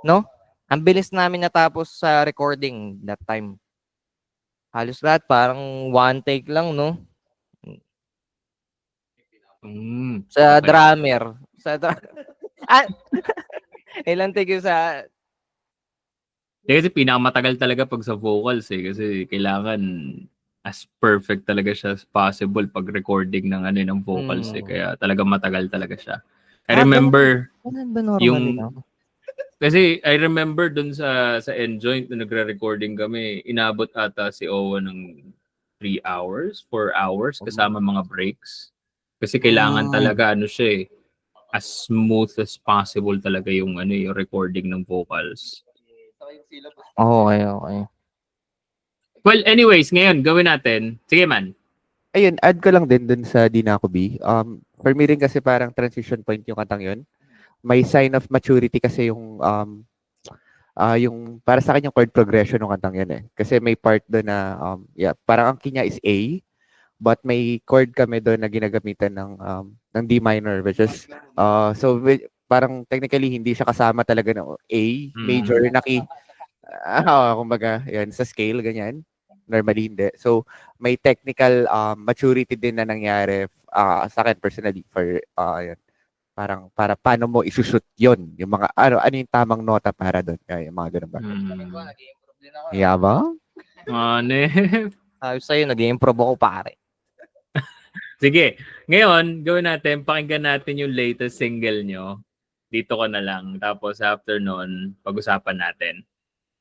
No? Ang bilis namin natapos sa recording that time. Halos lahat, parang one take lang, no? Sa Okay. drummer. Ilang take yung sa... Kasi pinakamatagal talaga pag sa vocals kasi kailangan as perfect talaga siya as possible pag recording ng vocals kaya talaga matagal talaga siya. I remember kasi I remember dun sa Enjoint na nagre-recording kami, inabot ata si Owa ng 3 hours, 4 hours kasama mga breaks. Kasi kailangan talaga siya as smooth as possible talaga yung yung recording ng vocals. Okay. Well, anyways, ngayon gawin natin. Sige man. Ayun, add ko lang din dun sa Dina Kobe. For me rin kasi parang transition point yung kantang yun. May sign of maturity kasi yung para sa akin yung chord progression ng kantang yun eh. Kasi may part doon na parang ang key niya is A, but may chord kami doon na ginagamitan ng D minor, which is parang technically hindi siya kasama talaga ng A major na key. Kumbaga, yan sa scale ganyan. Normally hindi. So may technical maturity din na nangyari sa akin personally for yan. Parang para paano mo isushoot yon yung mga ano yung tamang nota para doon, yung mga ganun ba. Yaba? Sabi sa'yo, nag-improve ako, pare. Sige. Ngayon, gawin natin, pakinggan natin yung latest single nyo. Dito ko na lang. Tapos after nun, pag-usapan natin.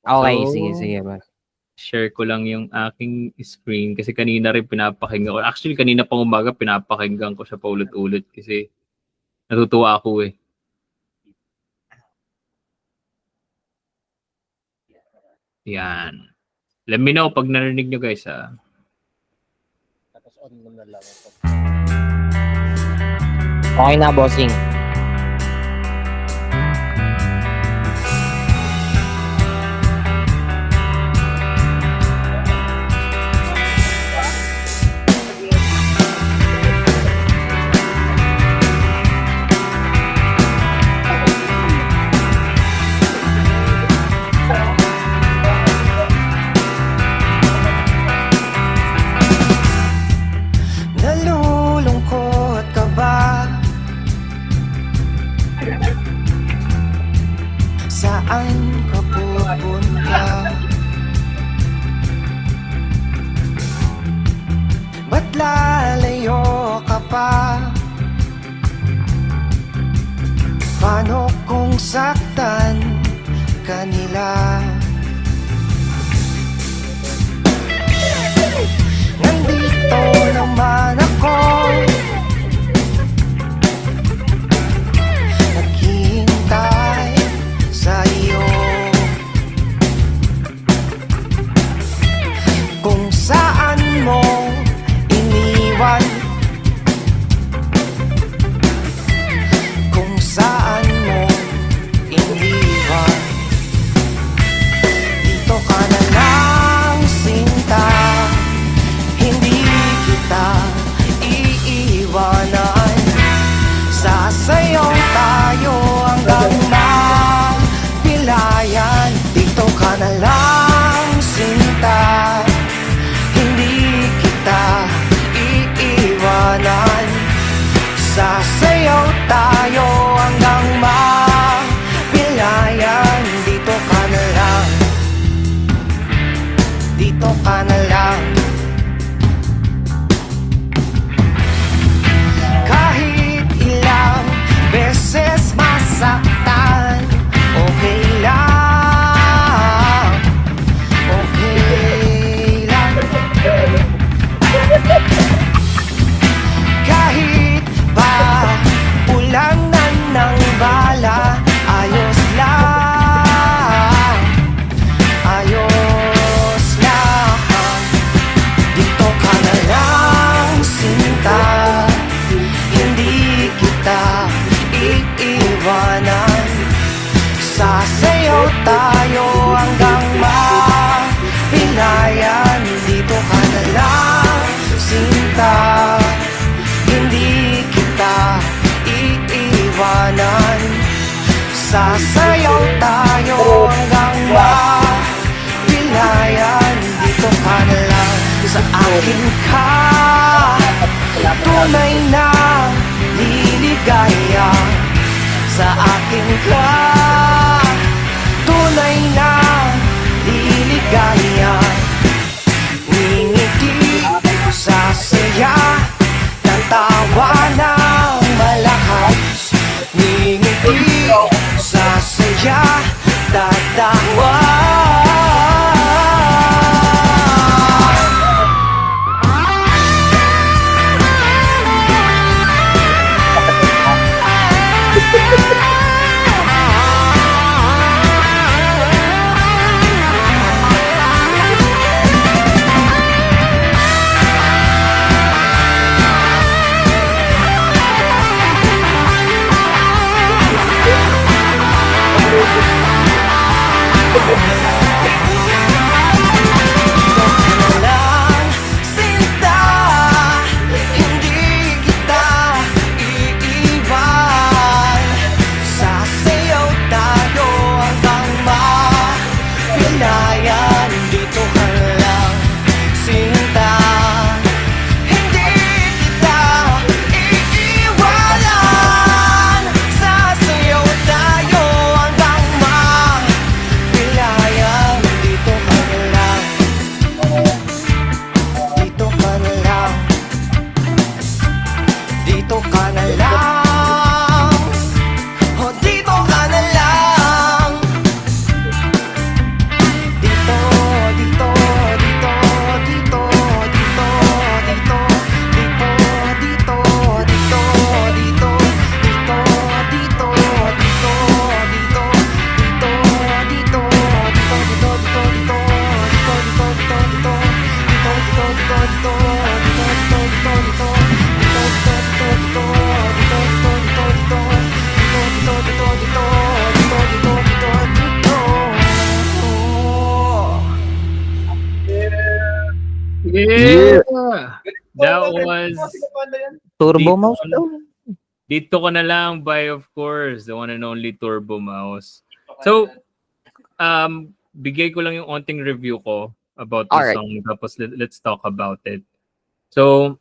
Okay, So, sige. Boss. Share ko lang yung aking screen kasi kanina rin pinapakinggan ko. Actually, kanina pang umaga pinapakinggan ko siya paulit-ulit kasi natutuwa ako eh. Yan. Let me know pag narinig nyo guys ha. Tapos on mo na lang. Okay na, bossing. Nalulungkot ka ba? Saan ka pupunta? Ba't lalayo ka pa? Paano kung saktan ka nila? Nandito naman ako, naghihintay lang. Kahit ilang beses masaktan, okay lang, okay lang. Kahit pa ulanan ng bala, ayos lang, ayos lang. Dito ka na lang, sinta, hindi kita iiwanan. Sasayaw tayo hanggang mapilayan. Dito ka na lang, sinta, hindi kita iiwanan. Sasayaw tayo hanggang mapilayan. Dito ka na lang, sa akin ka tunay na liligaya. Sa akin ka tunay na liligaya. Ngingiti sa saya ng tawa ng malakas. Ngingiti sa saya, tatawa. Yeah! That was Turbo Dito mouse ka na- daw. Dito ko na lang by, of course, the one and only Turbo Mouse. So, bigay ko lang yung onting review ko about the Alright. song. Tapos let's talk about it. So,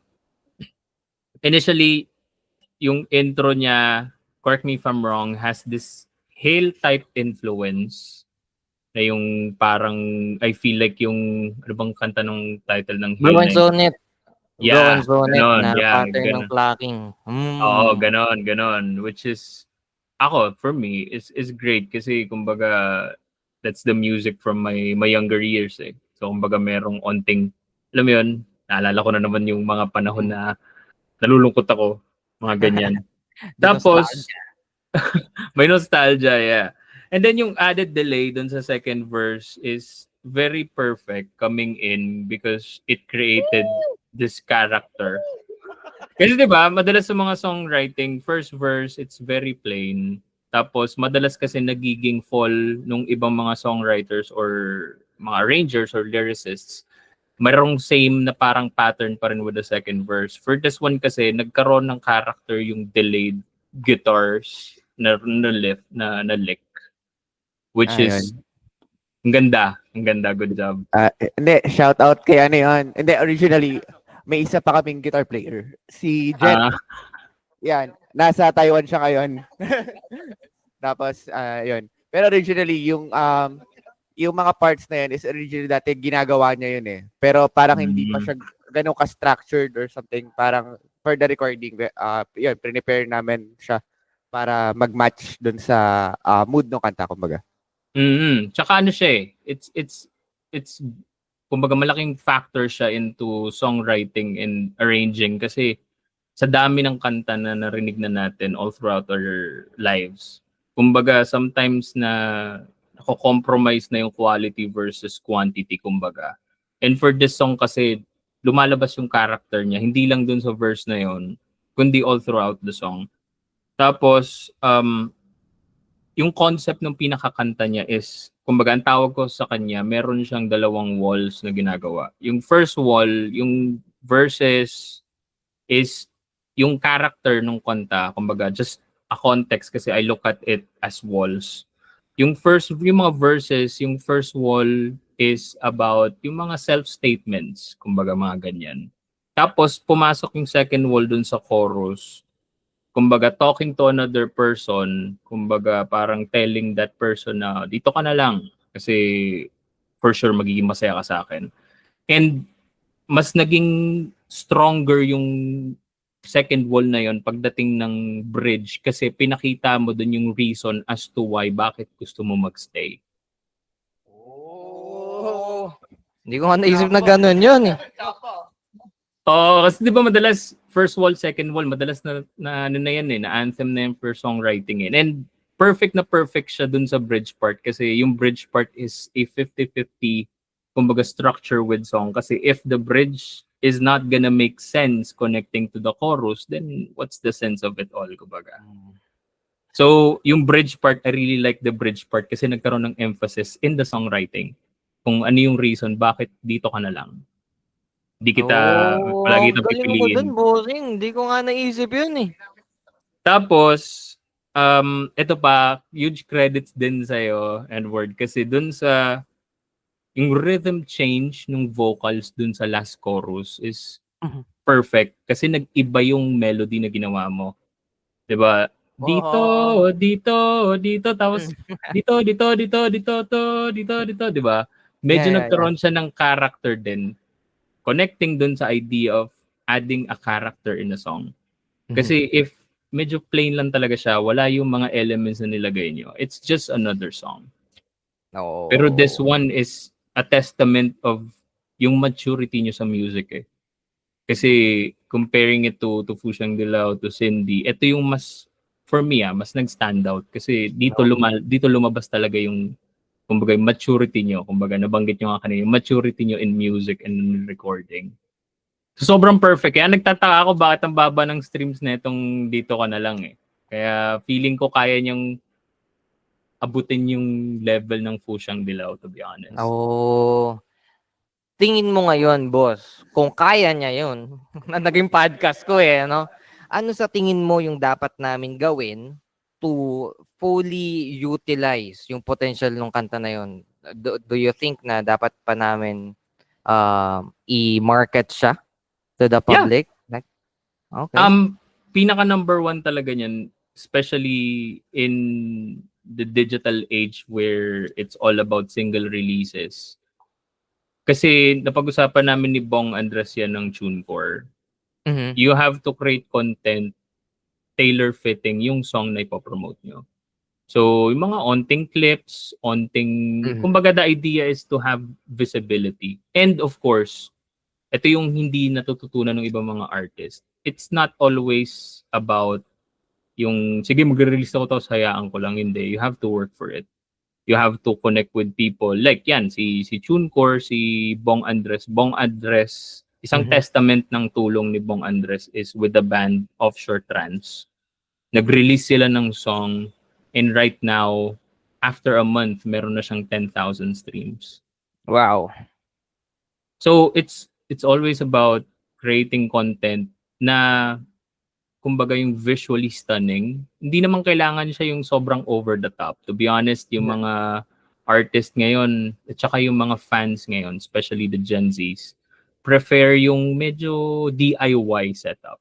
initially, yung intro niya, correct me if I'm wrong, has this Hail type influence na yung parang, I feel like yung, ano bang kanta ng title ng Hail? Broken Sonnet. Yeah, Broken Sonnet ganon, na yeah, pattern ng ganon. clacking. Oo, ganon. Which is, ako, for me, is great kasi kumbaga, that's the music from my younger years eh. So kumbaga merong onting, alam mo yun, naalala ko na naman yung mga panahon na nalulungkot ako, mga ganyan. Tapos, may nostalgia, yeah. And then yung added delay dun sa second verse is very perfect coming in because it created this character. Kasi 'di ba, madalas sa mga songwriting, first verse it's very plain. Tapos madalas kasi nagiging fall nung ibang mga songwriters or mga arrangers or lyricists. Mayroong same na parang pattern pa rin with the second verse. For this one kasi nagkaroon ng character yung delayed guitars na lift na lick, which is ang ganda, good job. Hindi, shout out kay ano yun. Hindi, originally, may isa pa kaming guitar player. Si Jet. Yan, nasa Taiwan siya ngayon. Tapos, yun. Pero originally, yung yung mga parts na yun is originally dati ginagawa niya yun eh. Pero parang hindi pa siya ganun ka-structured or something. Parang for the recording, yun, prepare namin siya para mag-match dun sa mood ng kanta, kumbaga. Tsaka ano siya eh, it's kumbaga malaking factor siya into songwriting and arranging kasi sa dami ng kanta na narinig na natin all throughout our lives. Kumbaga sometimes na nako-compromise na yung quality versus quantity kumbaga. And for this song kasi lumalabas yung character niya, hindi lang dun sa verse na yon, kundi all throughout the song. Tapos yung concept ng pinakakanta niya is, kumbaga, ang tawag ko sa kanya, meron siyang dalawang walls na ginagawa. Yung first wall, yung verses is yung character ng kanta, kumbaga, just a context kasi I look at it as walls. Yung mga verses, yung first wall is about yung mga self-statements, kumbaga, mga ganyan. Tapos, pumasok yung second wall dun sa chorus, kumbaga talking to another person, kumbaga parang telling that person na dito ka na lang kasi for sure magiging masaya ka sa akin. And mas naging stronger yung second wall na yon pagdating ng bridge kasi pinakita mo dun yung reason as to why bakit gusto mo magstay. Hindi ko nga naisip na ganun yun eh. Oh, kasi 'di ba madalas first wall, second wall, madalas na ano na yan eh, na anthem na yan for songwriting eh. And perfect siya dun sa bridge part kasi yung bridge part is a 50-50 kumbaga structure with song kasi if the bridge is not gonna make sense connecting to the chorus, then what's the sense of it all, kumbaga. So, yung bridge part, I really like the bridge part kasi nagkaroon ng emphasis in the songwriting kung ano yung reason bakit dito ka na lang. Hindi kita palagi itong galing mo pipiliin. dun, bossing. Hindi ko nga naisip yun eh. Tapos, ito pa, huge credits din sa'yo, Edward, kasi dun sa yung rhythm change ng vocals dun sa last chorus is perfect kasi nag-iba yung melody na ginawa mo. 'Di ba? Dito, dito, tapos dito, 'di ba? Medyo Yeah. nagkaroon siya ng character din. Connecting dun sa idea of adding a character in a song. Kasi if medyo plain lang talaga siya, wala yung mga elements na nilagay nyo. It's just another song. Oo. Pero this one is a testament of yung maturity nyo sa music eh. Kasi comparing it to Fushang Dilaw, to Cindy, ito yung mas, for me mas nag-stand out. Kasi dito lumabas talaga yung kumbaga yung maturity nyo, kumbaga nabanggit nyo nga kanina, yung maturity nyo in music and in recording. So, sobrang perfect. Kaya nagtataka ako bakit ang baba ng streams na itong dito ka na lang eh. Kaya feeling ko kaya niyang abutin yung level ng Fushang Dilaw, to be honest. Oo. Tingin mo ngayon, boss, kung kaya niya yun, na naging podcast ko eh, no? Ano sa tingin mo yung dapat namin gawin to fully utilize yung potential ng kanta na yun? Do you think na dapat pa namin i-market siya to the public? Like, okay. Pinaka number one talaga niyan, especially in the digital age where it's all about single releases. Kasi napag-usapan namin ni Bong Andres yan ng TuneCore. You have to create content tailor-fitting yung song na ipopromote nyo. So, yung mga onting clips, kumbaga the idea is to have visibility. And of course, ito yung hindi natututunan ng ibang mga artist. It's not always about yung, sige, mag-release ako tapos hayaan ko lang. Hindi. You have to work for it. You have to connect with people. Like yan, si TuneCore, si Bong Andres. Bong Andres, isang testament ng tulong ni Bong Andres is with the band Offshore Trance. Nag-release sila ng song and right now, after a month, meron na siyang 10,000 streams. Wow. So, it's always about creating content na kumbaga yung visually stunning. Hindi naman kailangan siya yung sobrang over the top. To be honest, yung mga artist ngayon, at saka yung mga fans ngayon, especially the Gen Zs, prefer yung medyo DIY setup.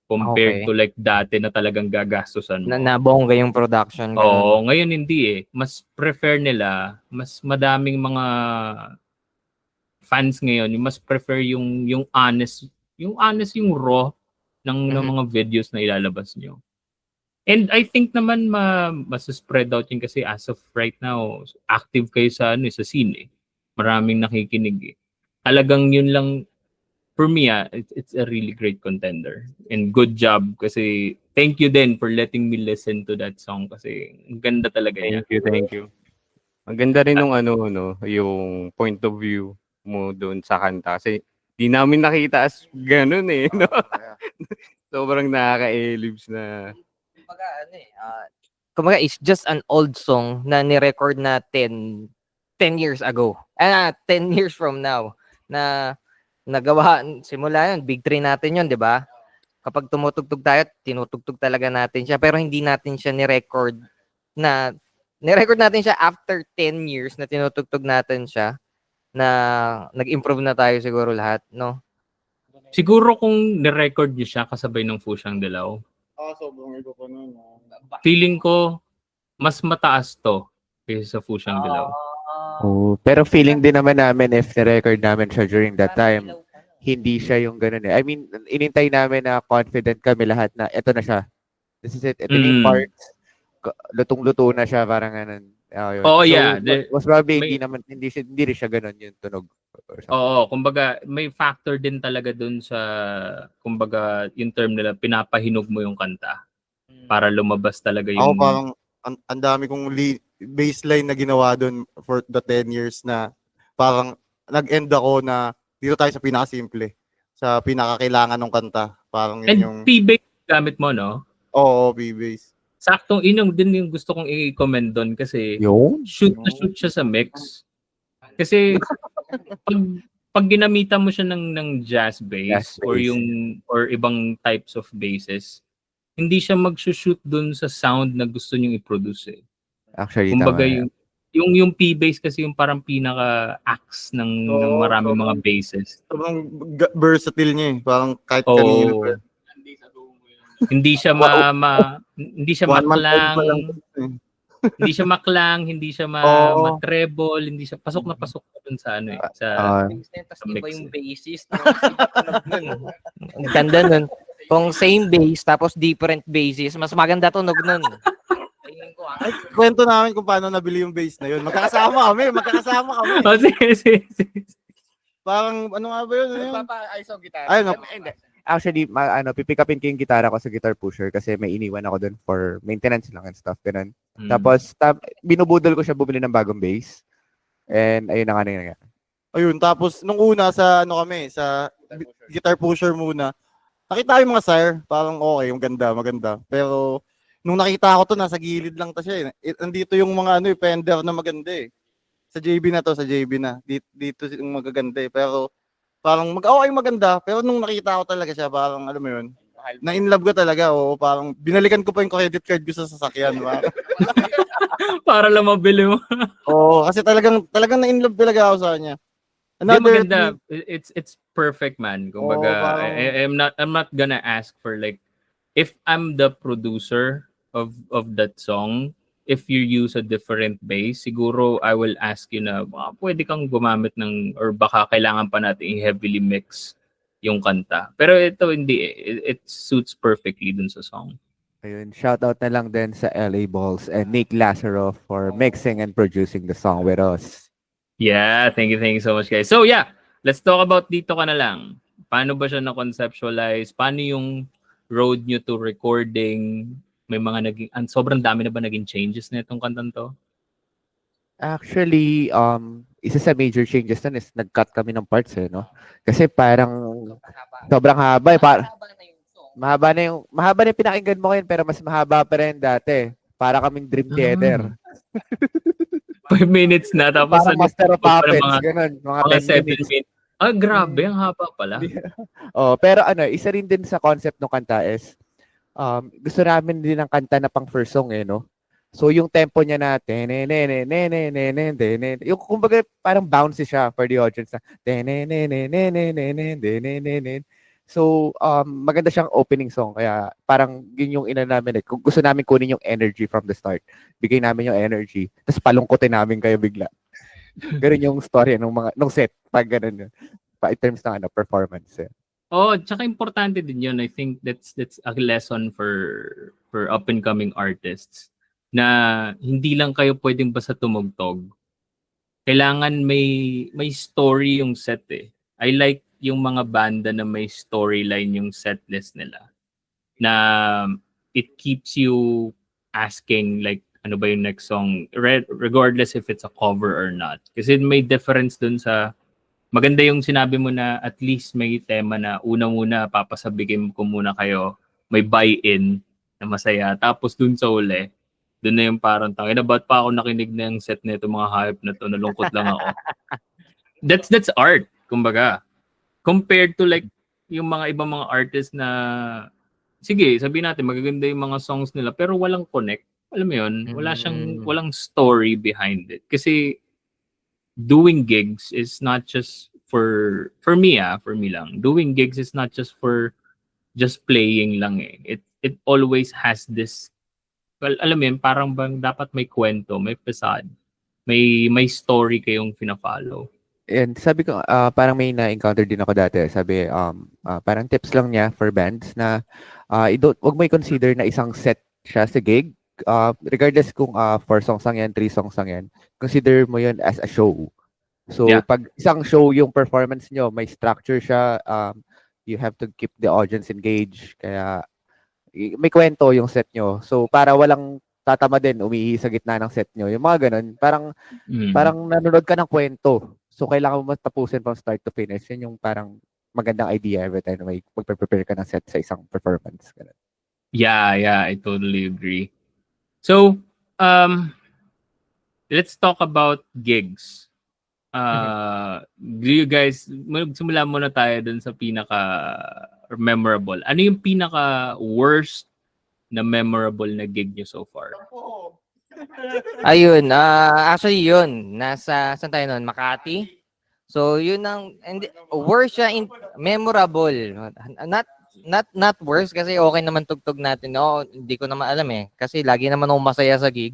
compared Okay. to like dati na talagang gagastusan mo. Na bongga yung production. ganun. Oo, ngayon hindi eh. Mas prefer nila, mas madaming mga fans ngayon, yung mas prefer yung honest, yung raw ng Mhm. mga videos na ilalabas nyo. And I think naman mas spread out yun kasi as of right now, active kayo sa sa scene eh. Maraming nakikinig eh. Talagang yun lang for me it's a really great contender. And good job kasi thank you din for letting me listen to that song kasi ang ganda talaga niya. Thank you. Ang ganda rin nung yung point of view mo doon sa kanta kasi di namin nakita as ganun eh, no? Sobrang nakaka-elibs na. Kumbaga, it's just an old song na ni-record na 10 years ago. 10 years from now na nagawa simula yun, big three natin yun, 'di ba? Kapag tumutugtog tayo, tinutugtog talaga natin siya pero hindi natin siya ni-record natin siya after 10 years na tinutugtog natin siya na nag-improve na tayo siguro lahat, no? Siguro kung ni-record niyo siya kasabay ng Fusyang Dilaw, Sobrang iba pa nun. feeling ko mas mataas to kaysa sa Fusyang Dilaw. Oh, pero feeling din naman namin if na-record namin siya during that time, hindi siya yung ganun eh. I mean, inintay namin na confident kami lahat na eto na siya. This is it. Ito na yung parts. Lutong-luto na siya, parang ganun. Yun. Oo, So, yeah. mas probably may- hindi rin siya ganun yung tunog. or something. Oo, kumbaga may factor din talaga dun sa kumbaga yung term nila pinapahinog mo yung kanta para lumabas talaga Ako yung parang ang dami kong baseline na ginawa doon for the 10 years na parang nag-end ako na dito tayo sa pinakasimple, sa pinakakailangan ng kanta. Parang yun yung and P-bass gamit mo, no? oo, B-bass. Saktong inong din yung gusto kong i-comment doon kasi Yung? shoot na shoot siya sa mix. Kasi pag ginamitan mo siya ng jazz bass Jazz or bass. or ibang types of basses, hindi siya mag-shoot doon sa sound na gusto niyo i-produce eh. Actually, Kumbaga tama. yung P-bass kasi yung parang pinaka-axe ng maraming mga basses. Sobrang versatile niya eh. Parang kahit Oo. kanino. Hindi siya hindi siya One man band pa lang. maklang, hindi siya maklang, hindi siya Oo. ma-treble, hindi siya pasok na dun sa sa Tapos Sa iba mix yung eh. bassist. Ang ganda nun. Kung same bass tapos different bassist, mas maganda tunog nun. Tingin ko Kwento namin kung paano nabili yung bass na yun. Magkakasama kami. Oh, sige. Parang ano nga ba yun? Ano yun? Ayos ang gitara. Ayun, Actually, pick upin ko yung gitara ko sa Guitar Pusher kasi may iniwan ako doon for maintenance lang and stuff, ganun. Tapos, binubudol ko siya bumili ng bagong bass. And ayun na nga nangyayari. Ayun, tapos nung una sa ano kami, sa Guitar Pusher muna, nakita ko yung mga sire, parang okay, yung maganda. Pero nung nakita ko to, nasa gilid lang to siya eh. Andito yung mga Fender na maganda eh. Sa JB na. Dito yung magaganda eh. Pero parang okay maganda, pero nung nakita ko talaga siya, parang alam mo yun, na-inlove ko talaga, oo, parang binalikan ko pa yung credit card ko sa sasakyan. Para lang mabili mo. Oo, kasi talagang na-inlove talaga ako sa kanya. Hindi, maganda. It's perfect, man. Kumbaga, Oo, parang- I'm not gonna ask for like if I'm the producer of that song, if you use a different bass, siguro I will ask you na pwede kang gumamit ng or baka kailangan pa natin i-heavily mix yung kanta. Pero ito hindi eh. It suits perfectly dun sa song. Ayun, shoutout na lang din sa LA Balls and Nick Lazaroff for mixing and producing the song with us. Yeah, thank you so much guys. So yeah, let's talk about Dito Ka Na Lang. Paano ba siya na-conceptualize? Paano yung road nyo to recording? May mga sobrang dami na ba naging changes na itong kantan to? Actually, isa sa major changes nun is nag-cut kami ng parts eh, no? Kasi parang sobrang haba eh. Mahaba na yung pinakinggan mo ngayon pero mas mahaba pa rin dati. Para kaming Dream Theater. 5 minutes na tapos Parang Master of Puppets, mga ganun. Mga 7 10 minutes. minutes. Ah, grabe, ang haba pala. Oh, pero isa rin din sa concept ng kanta is gusto namin din ng kanta na pang first song eh, no? So yung tempo niya na yung kumbaga parang bouncy siya for the audience na So, maganda siyang opening song. Kaya parang yun yung ina namin. Kung gusto namin kunin yung energy from the start, bigay namin yung energy, tapos palungkotin namin kayo bigla. Ganun yung story nung set. Pag ganun yun. In terms ng performance. Eh. Oh, tsaka importante din yun. I think that's a lesson for up and coming artists na hindi lang kayo pwedeng basta tumugtog. Kailangan may story yung set eh. I like yung mga banda na may storyline yung set list nila. Na it keeps you asking like ano ba yung next song regardless if it's a cover or not. Kasi may difference dun sa maganda yung sinabi mo na at least may tema na una-muna papasabigin ko muna kayo, may buy-in na masaya. Tapos dun sa uli, dun na yung parang tangina, ba't pa ako nakinig na yung set na ito, mga hype na to, nalungkot lang ako. That's art, kumbaga. Compared to like yung mga ibang mga artists na sige, sabihin natin magaganda yung mga songs nila pero walang connect. Alam mo yun, walang story behind it. Kasi doing gigs is not just for me lang. Doing gigs is not just for just playing lang eh. It always has this, well, alam mo yun, parang bang dapat may kwento, may facade, may story kayong fina-follow. And sabi ko, parang may na-encounter din ako dati. Sabi, parang tips lang niya for bands na wag mo i-consider na isang set siya sa gig. Regardless kung 4 songs lang yan, 3 songs lang yan, consider mo yun as a show. So, Yeah. pag isang show yung performance nyo, may structure siya, you have to keep the audience engaged. Kaya, may kwento yung set nyo. So, para walang tatama din, umiihi sa gitna ng set nyo. Yung mga ganun, parang nanonood ka ng kwento. So, kailangan mo matapusin from start to finish. Yun yung parang magandang idea every time na may magpe-prepare ka ng set sa isang performance. Ganun. Yeah, I totally agree. So, let's talk about gigs. Do you guys, simula muna tayo dun sa pinaka memorable. Ano yung pinaka worst na memorable na gig nyo so far? Ayun, actually yun, nasa, saan tayo nun? Makati? So, yun ang, worst siya, memorable. Not worst, kasi okay naman tugtog natin. No, hindi ko naman alam eh. Kasi lagi naman ako masaya sa gig.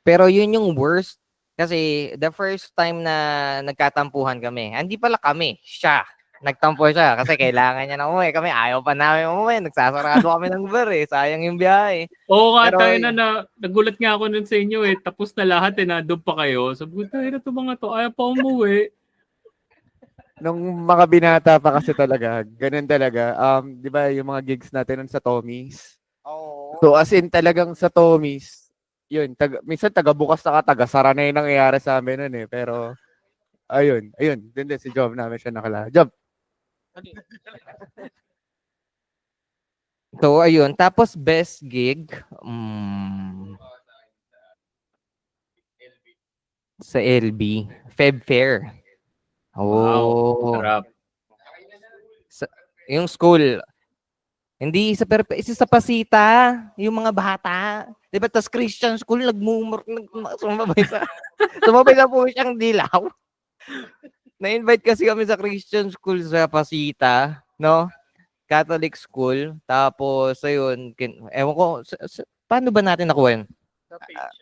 Pero yun yung worst, kasi the first time na nagkatampuhan kami, hindi pala kami, siya. Nagtampo siya kasi kailangan niya na umuwi. Kami ayaw pa namin umuwi. Nagsasarado kami ng bar eh. Sayang yung biyahe. Oo nga, Pero, tayo na nagulat nga ako nun sa inyo eh. Tapos na lahat eh, nandun pa kayo. Sabi ko, tayo na ito mga to, ayaw pa umuwi. Nung mga binata pa kasi talaga, ganun talaga. Di ba yung mga gigs natin nun sa Tommy's? So as in talagang sa Tommy's, yun, minsan taga-bukas na taga-sara na yung nangyayari sa amin nun eh. Pero, ayun, din si Job namin siya nakala. Job! So, ayun. Tapos, best gig. Sa LB. Feb Fair. Oh. Sarap. Yung school. Hindi isa sa Pasita. Yung mga bata. Diba? Tas Christian school, sumabay sa po siyang dilaw. Na-invite kasi kami sa Christian school sa Pasita, no? Catholic school. Tapos, ayun, ewan ko, paano ba natin nakuha yun?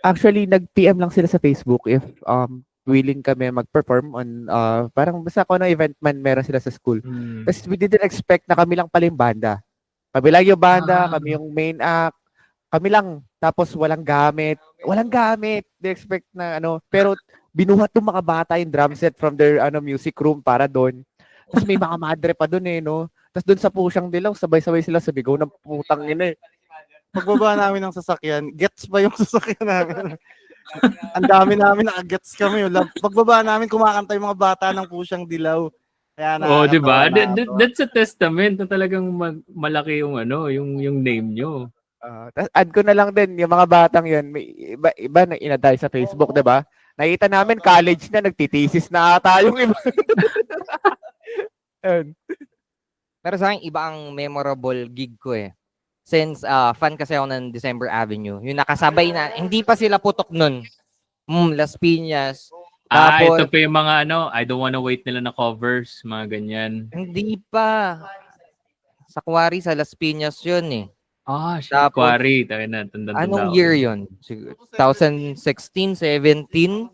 Actually, nag-PM lang sila sa Facebook if willing kami mag-perform on, parang basta ko ng event man meron sila sa school. Kasi we didn't expect na kami lang pala yung banda. Kami lang yung banda, kami yung main act, kami lang. Tapos walang gamit. They expect na pero binuhat ng mga bata yung drum set from their music room para doon. Tapos may mga madre pa doon eh, no? Tapos doon sa Pusyang Dilaw, sabay-sabay sila sa bigaw ng putang ina eh. Pagbaba namin ng sasakyan, gets pa yung sasakyan namin. Ang dami namin, naka-gets kami. Pagbaba namin, kumakanta yung mga bata ng Pusyang Dilaw. Kaya Oh, di ba? That's a testament na talagang malaki yung yung name nyo. Add ko na lang din yung mga batang yun, may iba na inaday sa Facebook, 'di ba? Nakita namin college na nagtitesis na ata yung iba. Pero sa akin, iba ang memorable gig ko eh. Since fan kasi ako ng December Avenue. Yung nakasabay na, hindi pa sila putok nun. Las Piñas. Ito pa yung mga I don't wanna wait nila na covers, mga ganyan. Hindi pa. Sa Quarry, sa Las Piñas yun eh. Ah, shit. Tapos, Quarry. Tayo na. Tanda-tanda Anong ako. year yun? 2016, 17?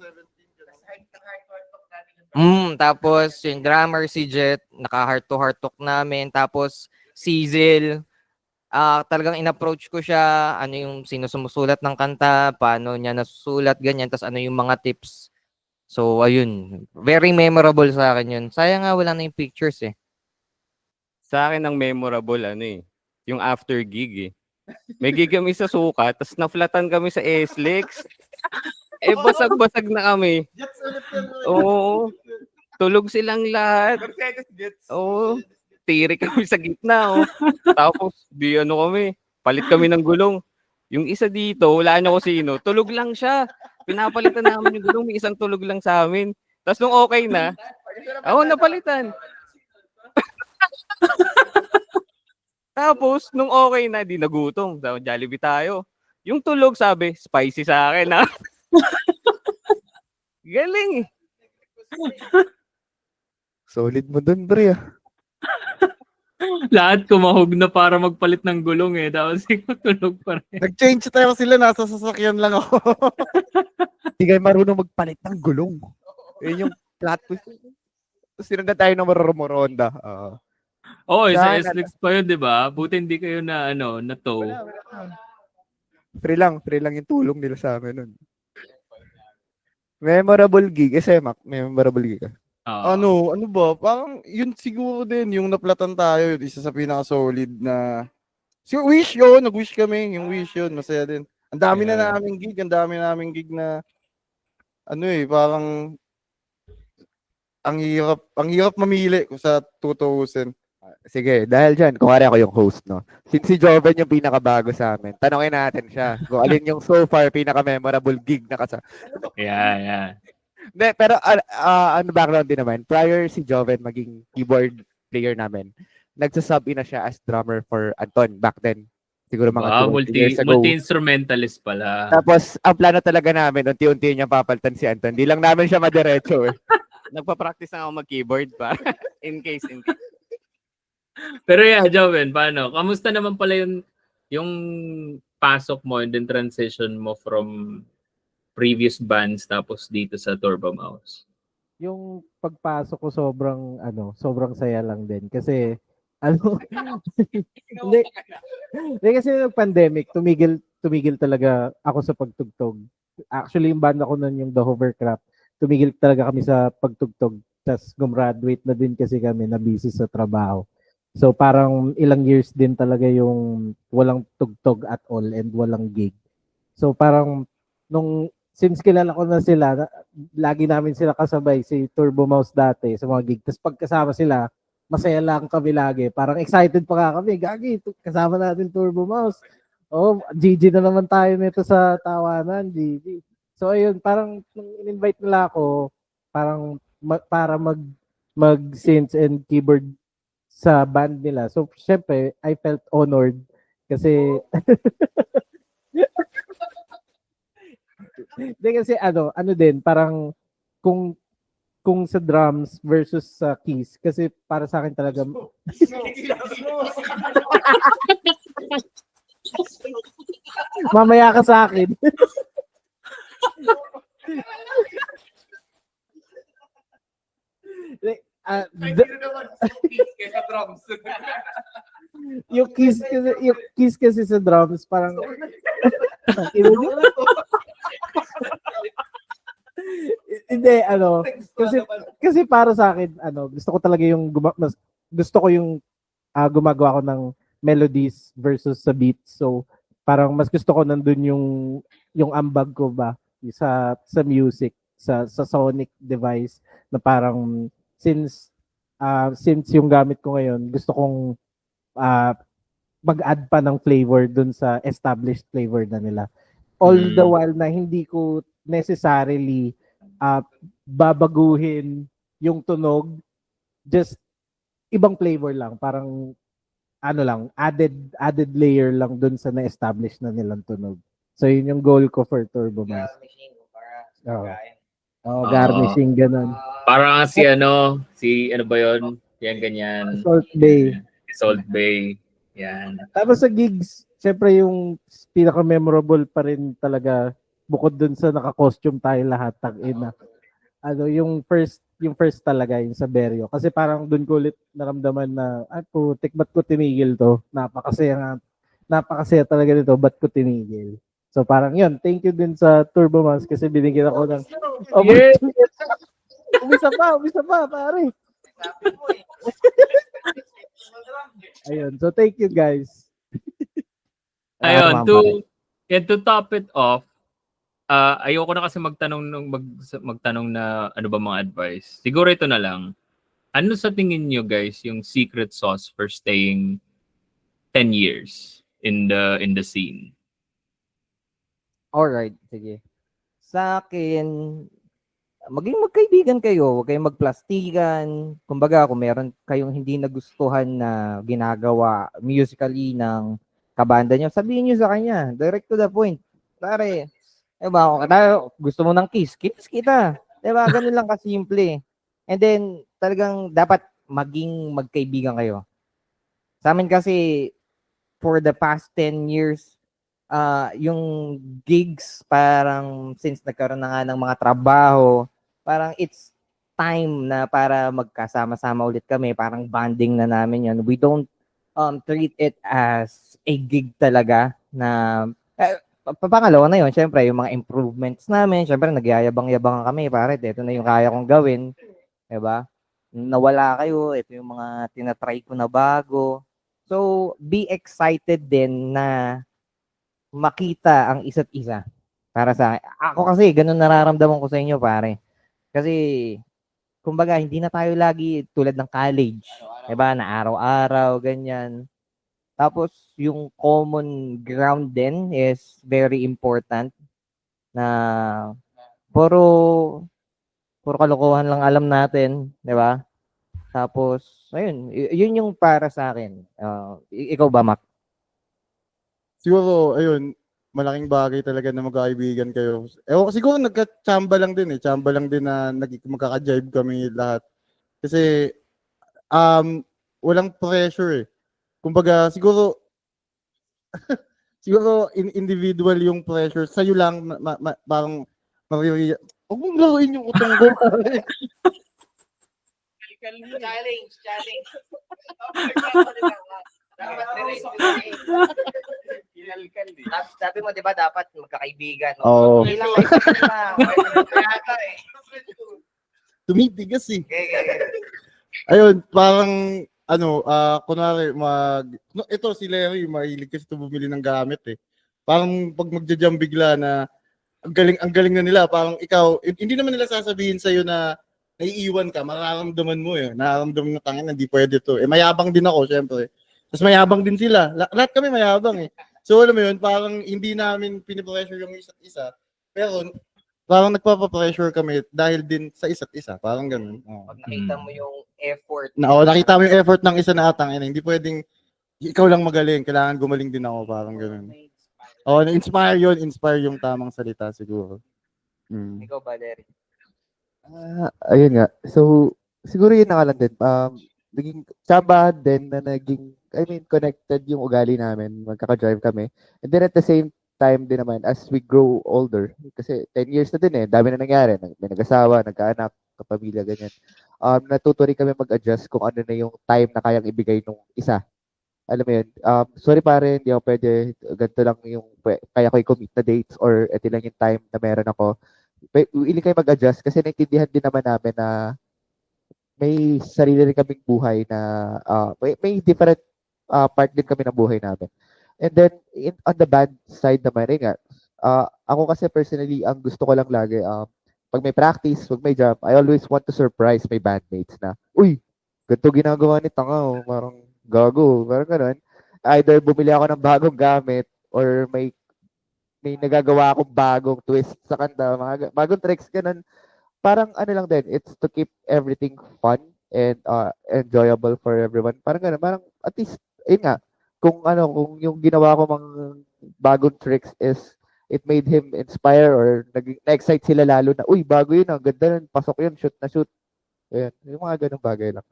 Tapos yung drummer si Jet, naka-heart to heart talk namin. Tapos Sizzle, talagang in-approach ko siya, ano yung sinusumusulat ng kanta, paano niya nasusulat, ganyan, tapos ano yung mga tips. So, ayun. Very memorable sa akin yun. Sayang nga wala na yung pictures eh. Sa akin ang memorable yung after gig eh. May gig kami sa Sukat, tapos na-flatan kami sa SLEX. Basag-basag na kami. Oo. Tulog silang lahat. Oo. Tiri kami sa gitna. Tapos, kami. Palit kami ng gulong. Yung isa dito, wala niya ko sino. Tulog lang siya. Pinapalitan namin yung gulong. May isang tulog lang sa amin. Tapos nung okay na, napalitan. Tapos, nung okay na, di nagutom. So, Jollibee tayo. Yung tulog, sabi, spicy sa akin, ha? Galing eh. Solid mo dun, pre. Lahat kumahog na para magpalit ng gulong eh. Tapos ikaw tulog pa rin. Nag-change tayo sila, nasa sasakyan lang ako. Hindi kayo marunong magpalit ng gulong. Yun yung plot twist. Tapos sinundan tayo ng Moronda. Oo, sa Sana- SLEX pa yun, di ba? Buti hindi kayo na, na tow. Free lang yung tulong nila sa amin nun. Memorable gig. Semak, memorable gig. Ano ba? Parang yun siguro din, yung naplatan tayo, yun, isa sa pinaka-solid na... Si Wish yun, nag-wish kami, yung Wish yun, masaya din. Ang dami na naming gig na... parang... Ang hirap mamili kung sa 2,000. Sige, dahil dyan, kung ako yung host, no? Si Joven yung pinakabago sa amin. Tanongin natin siya kung alin yung so far pinaka-memorable gig na Yeah. Hindi, pero background din naman. Prior si Joven maging keyboard player namin, nagsasub-in na siya as drummer for Anton back then. Siguro mga 2 years ago. Multi-instrumentalist pala. Tapos, ang plano talaga namin, unti-unti niya papalitan si Anton. Di lang namin siya madiretso. Nagpa-practice na ako mag-keyboard pa. in case. Pero yeah, Joven, paano? Kamusta naman pala yung pasok mo and then transition mo from previous bands tapos dito sa Turbo Mouse? Yung pagpasok ko sobrang saya lang din kasi hindi kasi nung pandemic tumigil talaga ako sa pagtugtog. Actually yung banda ko nun yung The Hovercraft, tumigil talaga kami sa pagtugtog. Tapos gumraduate na din kasi kami, na busy sa trabaho. So parang ilang years din talaga yung walang tugtog at all and walang gig. So parang since kilala ko na sila, lagi namin sila kasabay, si Turbo Mouse dati sa mga gig. Tapos pagkasama sila, masaya lang kami lagi. Parang excited pa nga kami. Gagi, kasama natin Turbo Mouse. Oh, GG na naman tayo nito sa tawanan, GG. So ayun, parang nung in-invite nila ako, parang para mag-synths and keyboard sa band nila. So syempre, I felt honored kasi hindi kasi ano din, parang kung sa drums versus sa keys, kasi para sa akin talaga mamaya ka sa akin. Yung keys kasi sa drums parang hindi kasi para sa akin gusto ko talaga yung gumagawa ko ng melodies versus sa beats. So parang mas gusto ko nandun yung ambag ko ba sa music, sa sonic device, na parang since yung gamit ko ngayon, gusto kong mag-add pa ng flavor dun sa established flavor na nila. All the while na hindi ko necessarily babaguhin yung tunog, just ibang flavor lang, parang added layer lang dun sa na-establish na nilang tunog. So yun yung goal ko for Turbo Mouse. Garnishing ganun. Parang si ano ba yun? Yan ganyan. Salt Bay. Salt Bay. Yan. Tapos sa gigs, syempre yung pinaka-memorable pa rin talaga bukod dun sa naka-costume tayo lahat, ina. Ano, yung first talaga yung sa Berrio. Kasi parang dun ko ulit naramdaman na, ay putik, ba't ko tinigil to? Napakasaya talaga nito, ba't ko tinigil? So parang yun, thank you din sa Turbo Mouse kasi binigyan ako ng umisa pa, pare. Ayun, so thank you guys. Ayun, Pare. to top it off, ayoko na kasi magtanong na ano ba mga advice. Siguro ito na lang. Ano sa tingin nyo guys yung secret sauce for staying 10 years in the scene? Alright, sige. Sa akin, maging magkaibigan kayo, huwag kayong magplastikan. Kumbaga, kung meron kayong hindi nagustuhan na ginagawa musically ng kabanda nyo, sabihin nyo sa kanya, direct to the point. Pare, diba, kung gusto mo ng kiss kita. Diba, ganun lang kasimple. And then, talagang dapat magkaibigan kayo. Sa amin kasi, for the past 10 years, yung gigs, parang since nagkaroon na nga ng mga trabaho, parang it's time na para magkasama-sama ulit kami. Parang bonding na namin yan. We don't treat it as a gig talaga na pangalawa na yun, syempre, yung mga improvements namin, syempre, nagyayabang-yabang kami, pare, ito na yung kaya kong gawin, diba? Nawala kayo, ito yung mga tinatry ko na bago. So, be excited din na makita ang isa't isa. Para sa ako kasi, ganun nararamdaman ko sa inyo, pare. Kasi, kumbaga, hindi na tayo lagi tulad ng college, diba? Na araw-araw, ganyan. Tapos, yung common ground din is very important na puro kalokohan lang alam natin, di ba? Tapos, ayun, yun yung para sa akin. Ikaw ba, Mac? Siguro, ayun, malaking bagay talaga na magkaibigan kayo. Siguro nagka-chamba lang din eh. Chamba lang din na magkaka-jive kami lahat. Kasi, walang pressure eh. Kumbaga, siguro, individual yung pressure. Sa'yo lang, parang, huwag mong laruin yung utong ko. Challenge. Sabi mo, di ba, dapat magkakaibigan. Oo. Hindi lang kayo Tumitigas eh. Ayun, parang, kunwari, ito si Larry, mahilig kasi ito bumili ng gamit eh. Parang pag magja-jam bigla na, ang galing na nila, parang ikaw, hindi naman nila sasabihin sa'yo na naiiwan ka, mararamdaman mo eh. Nararamdaman mo tangin, hindi pwede to. Eh, mayabang din ako, syempre. Tapos mayabang din sila. Lahat kami mayabang eh. So, alam mo yun, parang hindi namin pinipressure yung isa't isa. Pero, parang nagpapapressure kami dahil din sa isa't isa. Parang ganun. Pag nakita mo yung effort. Nakita mo yung effort ng isa na atang ina. Hindi pwedeng ikaw lang magaling. Kailangan gumaling din ako. Parang ganun. Inspire yung tamang salita siguro. Ikaw ba, Larry? Ayun nga. So, siguro yun na nga lang din. Naging tsaba din na connected yung ugali namin. Magkaka-drive kami. And then at the same time din naman, as we grow older, kasi 10 years na din eh, dami na nangyari. May nag-asawa, nagkaanak, kapamilya, ganyan. Natuto rin kami mag-adjust kung ano na yung time na kayang ibigay nung isa. Alam mo yun, sorry pare, hindi ako pwede, ganito lang yung, kaya ko i-commit na dates or ito lang yung time na meron ako. Willing kayo mag-adjust kasi naintindihan din naman namin na may sarili rin kaming buhay na, may different part din kami ng buhay namin. And then, on the band side naman rin nga, ako kasi personally, ang gusto ko lang lagi, pag may practice, pag may jam, I always want to surprise my bandmates na, uy, ganito ginagawa ni Tanga, parang gago, parang ganun. Either bumili ako ng bagong gamit or may nagagawa akong bagong twist sa kanta, mga bagong tricks, ganun. Parang ano lang din, it's to keep everything fun and enjoyable for everyone. Parang ganun, parang at least, yun nga, kung yung ginawa ko mga bagong tricks is it made him inspire or na-excite sila lalo na, uy, bago yun, ang ganda nun, pasok yun, shoot na shoot. Ayan, yung mga ganung bagay lang.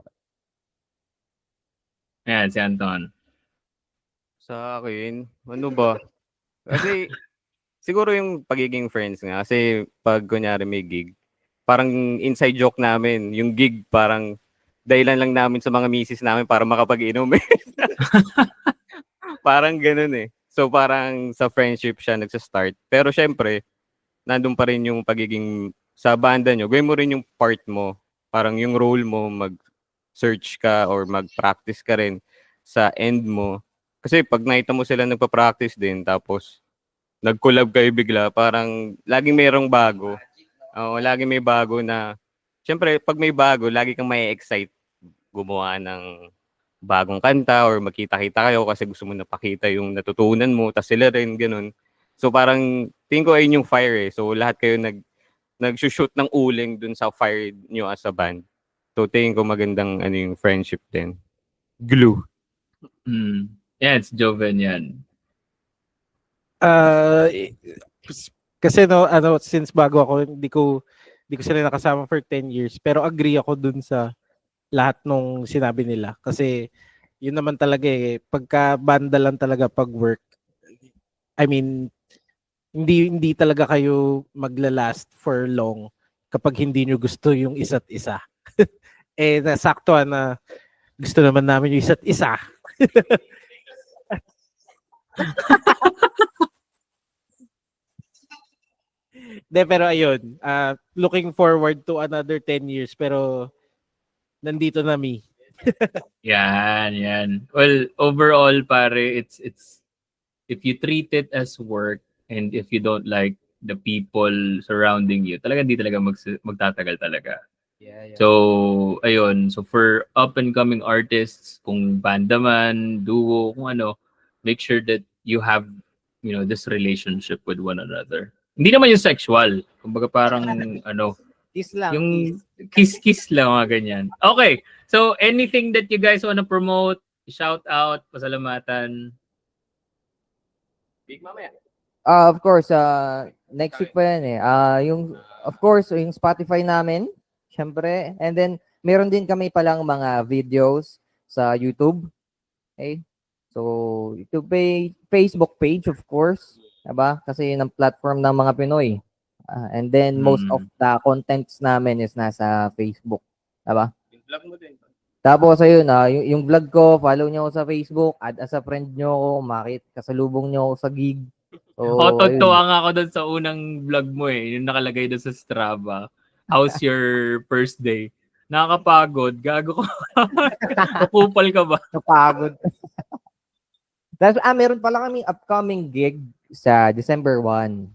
Ayan, si Anton. Sa akin, ano ba? Kasi siguro yung pagiging friends nga. Kasi pag kunyari may gig, parang inside joke namin. Yung gig parang dahilan lang namin sa mga misis namin para makapag-inom. Parang ganun eh. So parang sa friendship siya nagsa-start. Pero syempre, nandun pa rin yung pagiging sa banda nyo. Gawin mo rin yung part mo. Parang yung role mo, mag-search ka or mag-practice ka rin sa end mo. Kasi pag nakita mo sila nagpa-practice din, tapos nag-collab kayo bigla, parang laging mayroong bago. Oo, laging may bago na, syempre, pag may bago, lagi kang may excite gumawa ng bagong kanta or magkita-kita kayo kasi gusto mo napakita yung natutunan mo, tas sila rin, ganun. So parang, tingin ko ayun yung fire eh. So lahat kayo nag-shoot ng uling dun sa fire nyo as a band. So tingin ko magandang ano yung friendship din. Glue. Yan, it's Joven yan. Kasi no, ano, since bago ako, hindi ko sila nakasama for 10 years. Pero agree ako dun sa lahat nung sinabi nila. Kasi yun naman talaga eh, pagka banda lang talaga pag work, I mean, hindi talaga kayo magla-last for long kapag hindi nyo gusto yung isa't isa. Eh, nasaktuhan na gusto naman namin yung isa't isa. De, pero ayun, looking forward to another 10 years pero nandito na me. Yan. Well, overall, pare, it's if you treat it as work and if you don't like the people surrounding you, talaga hindi talaga magtatagal talaga. Yeah. So, ayun. So, for up-and-coming artists, kung banda man, duo, kung ano, make sure that you have, this relationship with one another. Hindi naman yung sexual. Kumbaga parang, Kiss lang. yung kiss lang, mga ganyan. Okay. So, anything that you guys wanna promote, shout out, pasalamatan? Big mamaya. Of course, next week pa yan eh. Of course, yung Spotify namin, syempre. And then, meron din kami palang mga videos sa YouTube. Okay? So, YouTube Facebook page, of course. Diba? Kasi yun ang platform ng mga Pinoy. And then, most of the contents namin is nasa Facebook. Diba? Yung vlog mo din. Tapos, ayun, yung vlog ko, follow nyo ako sa Facebook, add as a friend nyo ako, kasalubong nyo ako sa gig. So, Tuwa nga ako doon sa unang vlog mo eh, yung nakalagay doon sa Strava. How's your first day? Nakakapagod, gago ka. Kupal ka ba? napagod. Tapos, meron pala kaming upcoming gig sa December 1.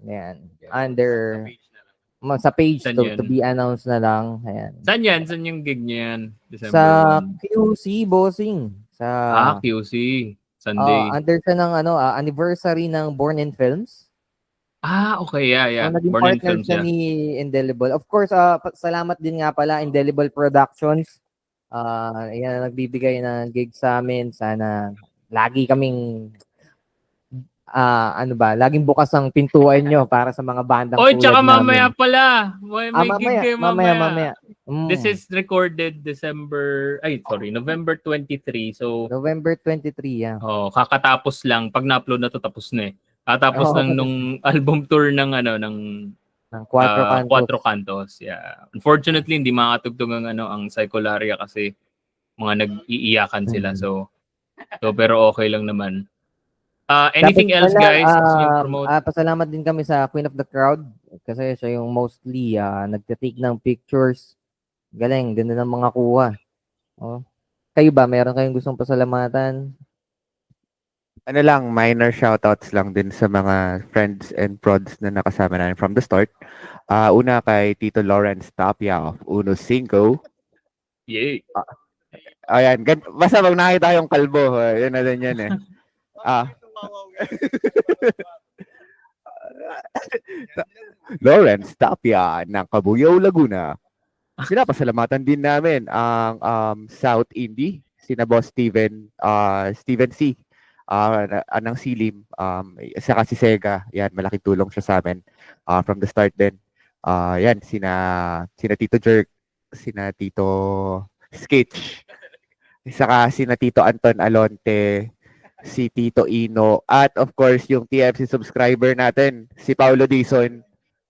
Ayan. Under, sa page Saan to, yun? to be announced na lang. Ayan. Saan yan? Saan yung gig niya yan? December Sa 1. QC, bossing. Sa, QC. Sunday. under siya ng anniversary ng Born in Films. Okay, yeah. So, naging Born in partner Films, siya yeah. ni Indelible. Of course, salamat din nga pala Indelible Productions. Yan ang nagbibigay ng gig sa amin. Sana lagi kaming laging bukas ang pintuan nyo para sa mga bandang Oy, tulad tsaka namin. mamaya pala. May gig kayo mamaya. This is recorded November 23. So, November 23, yeah. kakatapos lang. Pag na-upload na to, tapos na eh. Katapos lang nung album tour ng Ng Cuatro Cantos. Cuatro Cantos. Yeah. Unfortunately, hindi makatugtog ang Psycholaria kasi mga nag-iiyakan sila. So pero okay lang naman. Anything else, guys? Gusto niyo promote? Pasalamat din kami sa Queen of the Crowd kasi siya yung mostly nagte-take ng pictures. Galing, ganda ng mga kuha. Kayo ba, meron kayong gustong pasalamatan? Ano lang, minor shoutouts lang din sa mga friends and prods na nakasama namin from the start. Una kay Tito Lawrence Tapia of Uno Cinco. Yay. Ayan, basta pag nakita yung kalbo, yun na din yan eh. Lawrence Tapia ng Cabuyao, Laguna. Pinapasalamatan din namin ang South Indie, sina Boss Steven C. Anang Silim, saka si Sega. Yan, malaking tulong siya sa amin from the start din. Yan, sina Tito Jerk, sina Tito Sketch. saka si na Tito Anton Alonte, si Tito Ino, at of course yung TFC subscriber natin, si Paulo Dizon.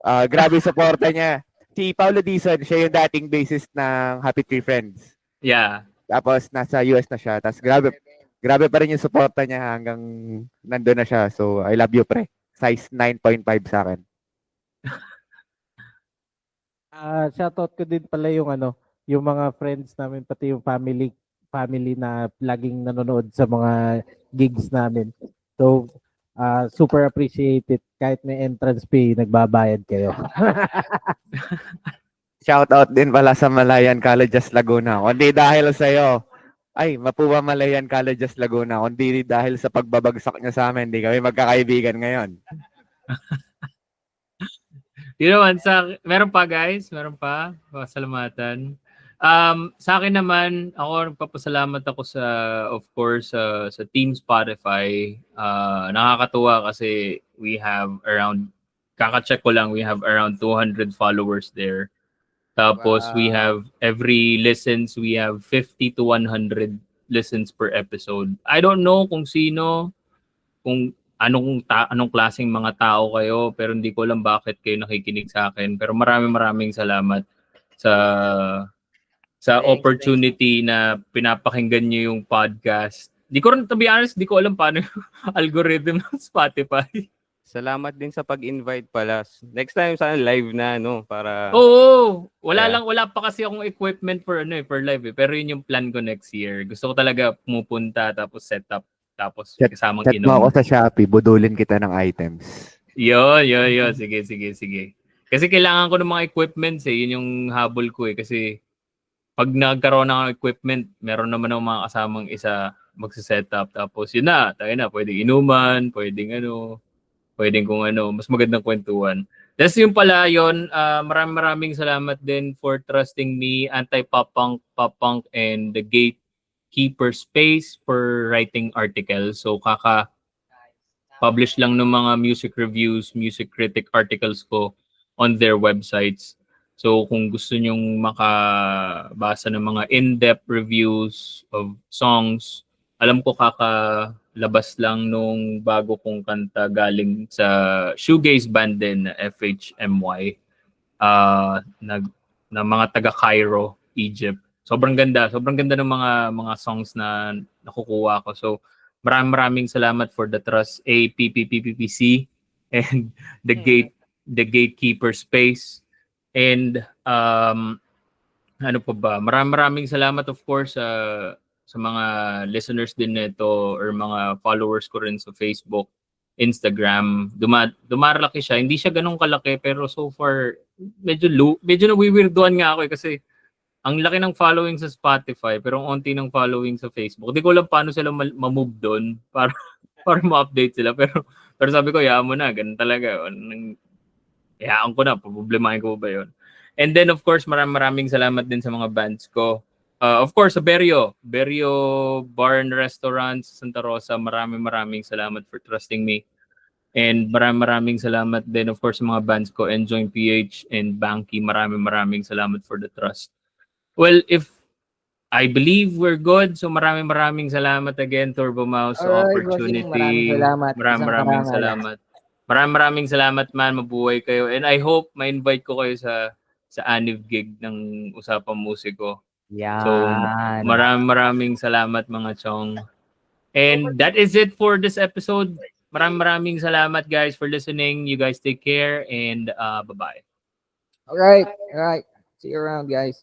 Grabe suporta niya. Si Paulo Dizon, siya yung dating bassist ng Happy Tree Friends. Yeah. Tapos nasa US na siya. Tapos grabe pa rin yung suporta niya hanggang nandun na siya. So I love you, pre. Size 9.5 sa akin. Shoutout ko din pala yung yung mga friends namin, pati yung family na laging nanonood sa mga gigs namin. So, super appreciated. Kahit may entrance fee, nagbabayad kayo. Shoutout din pala sa Malayan Colleges Laguna. Kundi dahil sa'yo, ay, Mapuwa Malayan Colleges Laguna. Kundi dahil sa pagbabagsak niya sa amin, di kami magkakaibigan ngayon. Yun naman, meron pa guys, meron pa, pasalamatan. Sa akin naman, ako nagpapasalamat ako sa, of course, sa Team Spotify. Nakakatuwa kasi we have around, kaka-check ko lang, we have around 200 followers there. Tapos we have every listens, we have 50 to 100 listens per episode. I don't know kung sino, kung anong klaseng mga tao kayo, pero hindi ko alam bakit kayo nakikinig sa akin. Pero maraming salamat sa opportunity na pinapakinggan niyo yung podcast. Di ko rin, to be honest, di ko alam paano yung algorithm ng Spotify. Salamat din sa pag-invite pala. Next time sana live na para Oo, wala pa kasi akong equipment for live eh. Pero yun yung plan ko next year. Gusto ko talaga pumupunta tapos set up tapos kasamang Chat mo ako sa Shopee, budulin kita ng items. Yun. Sige. Kasi kailangan ko ng mga equipments eh. Yun yung habol ko eh. Kasi pag nagkaroon ng equipment, meron naman ng mga kasamang isa magsisetup. Tapos yun na, tayo na. Pwedeng inuman, pwedeng kung mas magandang kwentuhan. That's yung pala yun. Maraming salamat din for trusting me, Anti-Pop Punk, and the Gatekeeper Space for writing articles. So kaka-publish lang ng mga music reviews, music critic articles ko on their websites. So kung gusto nyong makabasa ng mga in-depth reviews of songs, alam ko kakalabas lang nung bago kong kanta galing sa shoegaze band din na FHMY na mga taga Cairo, Egypt. Sobrang ganda ng mga songs na nakukuha ko. So maraming salamat for the trust, APPPPC and the Gatekeeper Space. And ano pa ba? Maraming salamat of course sa mga listeners din nito or mga followers ko rin sa Facebook, Instagram. Dumaralaki siya. Hindi siya ganun kalaki pero so far medyo nawiwirduhan nga ako kasi ang laki ng following sa Spotify pero ang onti ng following sa Facebook. Hindi ko alam paano sila ma-move doon para ma-update sila pero sabi ko, hayaan mo na, ganun talaga. Hayaan ko na, problemahin ko ba yun? And then of course, maraming salamat din sa mga bands ko. Of course, sa Berrio Bar and Restaurant sa Santa Rosa, maraming salamat for trusting me. And maraming salamat din of course sa mga bands ko, Enjoy PH and Banky. Maraming salamat for the trust. Well, if I believe we're good, so maraming salamat again, Turbo Mouse, sa opportunity. Maraming salamat. Maraming salamat man, mabuhay kayo. And I hope ma-invite ko kayo sa Aniv gig ng Usapang Musiko. Yan. So maraming salamat mga chong. And that is it for this episode. Maraming salamat guys for listening. You guys take care and bye-bye. All right. See you around, guys.